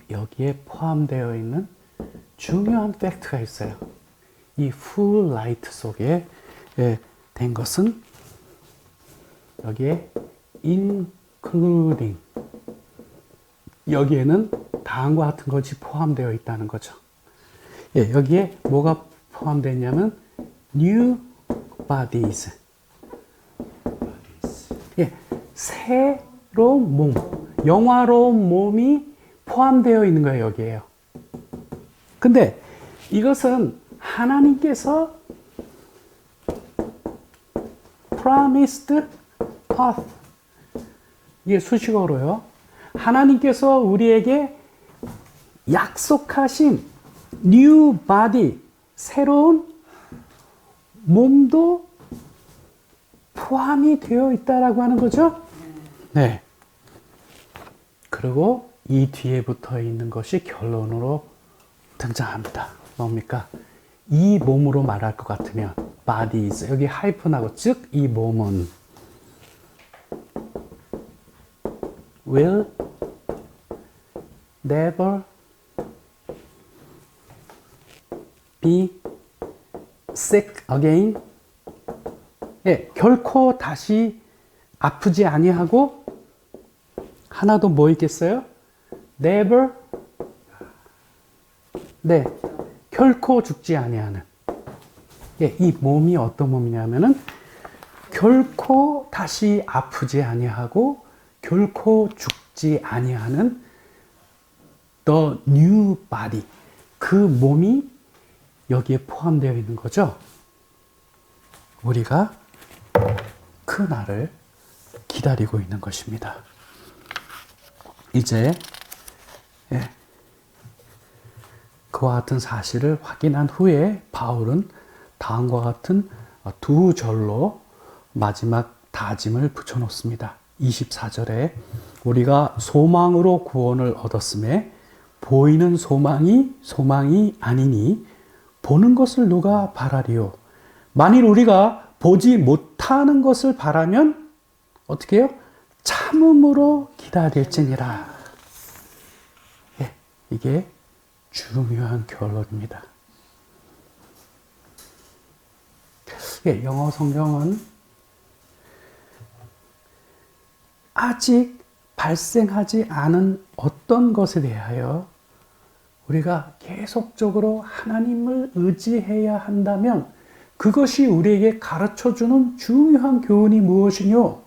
여기에 포함되어 있는 중요한 팩트가 있어요. 이 full light 속에 된 것은 여기에 including, 여기에는 다음과 같은 것이 포함되어 있다는 거죠. 예, 여기에 뭐가 포함되어 있냐면 new bodies. 예, 새로운 몸, 영화로운 몸이 포함되어 있는 거예요. 여기에요. 근데 이것은 하나님께서 promised path. 이게 수식어로요. 하나님께서 우리에게 약속하신 new body, 새로운 몸도 포함이 되어 있다라고 하는 거죠. 네. 그리고 이 뒤에 붙어 있는 것이 결론으로 등장합니다. 뭡니까? 이 몸으로 말할 것 같으면 bodies, 여기 하이픈하고, 즉 이 몸은 will never be sick again. 예, 결코 다시 아프지 아니하고, 하나도 뭐 있겠어요? never, 네, 결코 죽지 아니하는. 예, 이 몸이 어떤 몸이냐면은 결코 다시 아프지 아니하고 결코 죽지 아니하는 the new body, 그 몸이 여기에 포함되어 있는 거죠. 우리가 그 날을 기다리고 있는 것입니다. 이제 그와 같은 사실을 확인한 후에 바울은 다음과 같은 두 절로 마지막 다짐을 붙여놓습니다. 24절에 우리가 소망으로 구원을 얻었음에 보이는 소망이 아니니 보는 것을 누가 바라리요. 만일 우리가 보지 못하는 것을 바라면 어떻게 해요? 참음으로 기다릴지니라. 예, 이게 중요한 결론입니다. 예, 영어 성경은 아직 발생하지 않은 어떤 것에 대하여 우리가 계속적으로 하나님을 의지해야 한다면 그것이 우리에게 가르쳐주는 중요한 교훈이 무엇이뇨?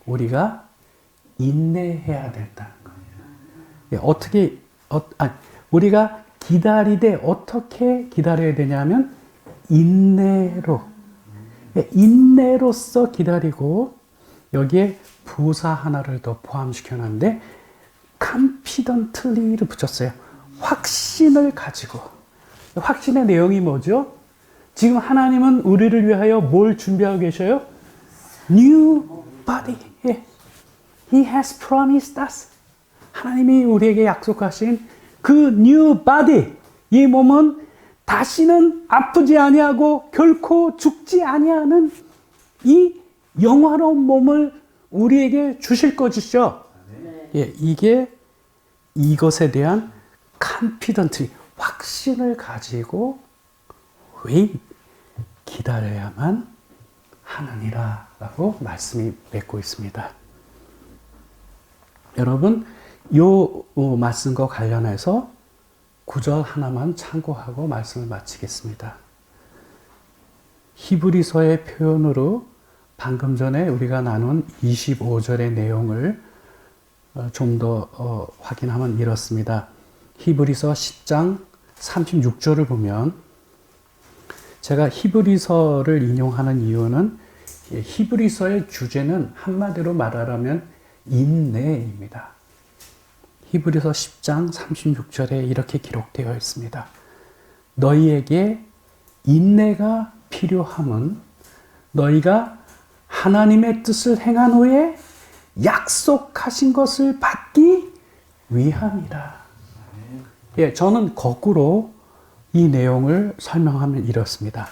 우리가 인내해야 된다는 거예요. 어떻게, 우리가 기다리되 어떻게 기다려야 되냐면 인내로. 인내로서 기다리고, 여기에 부사 하나를 더 포함시켜놨는데 confidently를 붙였어요. 확신을 가지고. 확신의 내용이 뭐죠? 지금 하나님은 우리를 위하여 뭘 준비하고 계셔요? New body. He has promised us. 하나님이 우리에게 약속하신 그 new body, 이 몸은 다시는 아프지 아니하고 결코 죽지 아니하는 이 영화로운 몸을 우리에게 주실 것이죠. 예, 이게 이것에 대한 confident, 확신을 가지고 wait, 기다려야만 하느니라 라고 말씀이 맺고 있습니다. 여러분, 요 말씀과 관련해서 구절 하나만 참고하고 말씀을 마치겠습니다. 히브리서의 표현으로 방금 전에 우리가 나눈 25절의 내용을 좀 더 확인하면 이렇습니다. 히브리서 10장 36절을 보면, 제가 히브리서를 인용하는 이유는 히브리서의 주제는 한마디로 말하자면 인내입니다. 히브리서 10장 36절에 이렇게 기록되어 있습니다. 너희에게 인내가 필요함은 너희가 하나님의 뜻을 행한 후에 약속하신 것을 받기 위함이라. 예, 저는 거꾸로 이 내용을 설명하면 이렇습니다.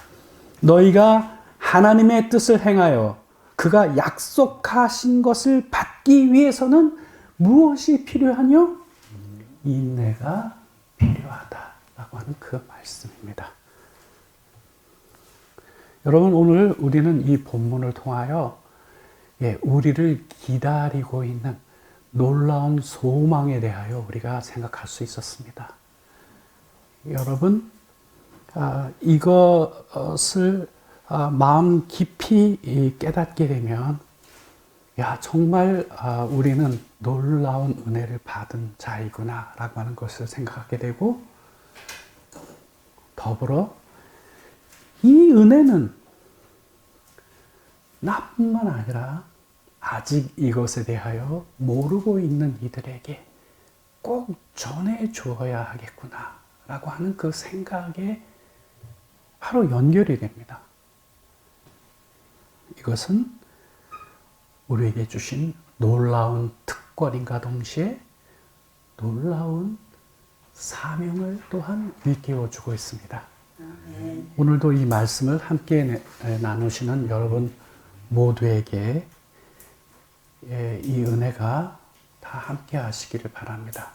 너희가 하나님의 뜻을 행하여 그가 약속하신 것을 받기 위해서는 무엇이 필요하뇨? 인내가 필요하다라고 하는 그 말씀입니다. 여러분, 오늘 우리는 이 본문을 통하여 우리를 기다리고 있는 놀라운 소망에 대하여 우리가 생각할 수 있었습니다. 여러분, 이것을 마음 깊이 깨닫게 되면, 정말 우리는 놀라운 은혜를 받은 자이구나 라고 하는 것을 생각하게 되고, 더불어 이 은혜는 나뿐만 아니라 아직 이것에 대하여 모르고 있는 이들에게 꼭 전해 주어야 하겠구나 라고 하는 그 생각에 바로 연결이 됩니다. 이것은 우리에게 주신 놀라운 특권인가 동시에 놀라운 사명을 또한 일깨워주고 있습니다. 오늘도 이 말씀을 함께 나누시는 여러분 모두에게 이 은혜가 다 함께 하시기를 바랍니다.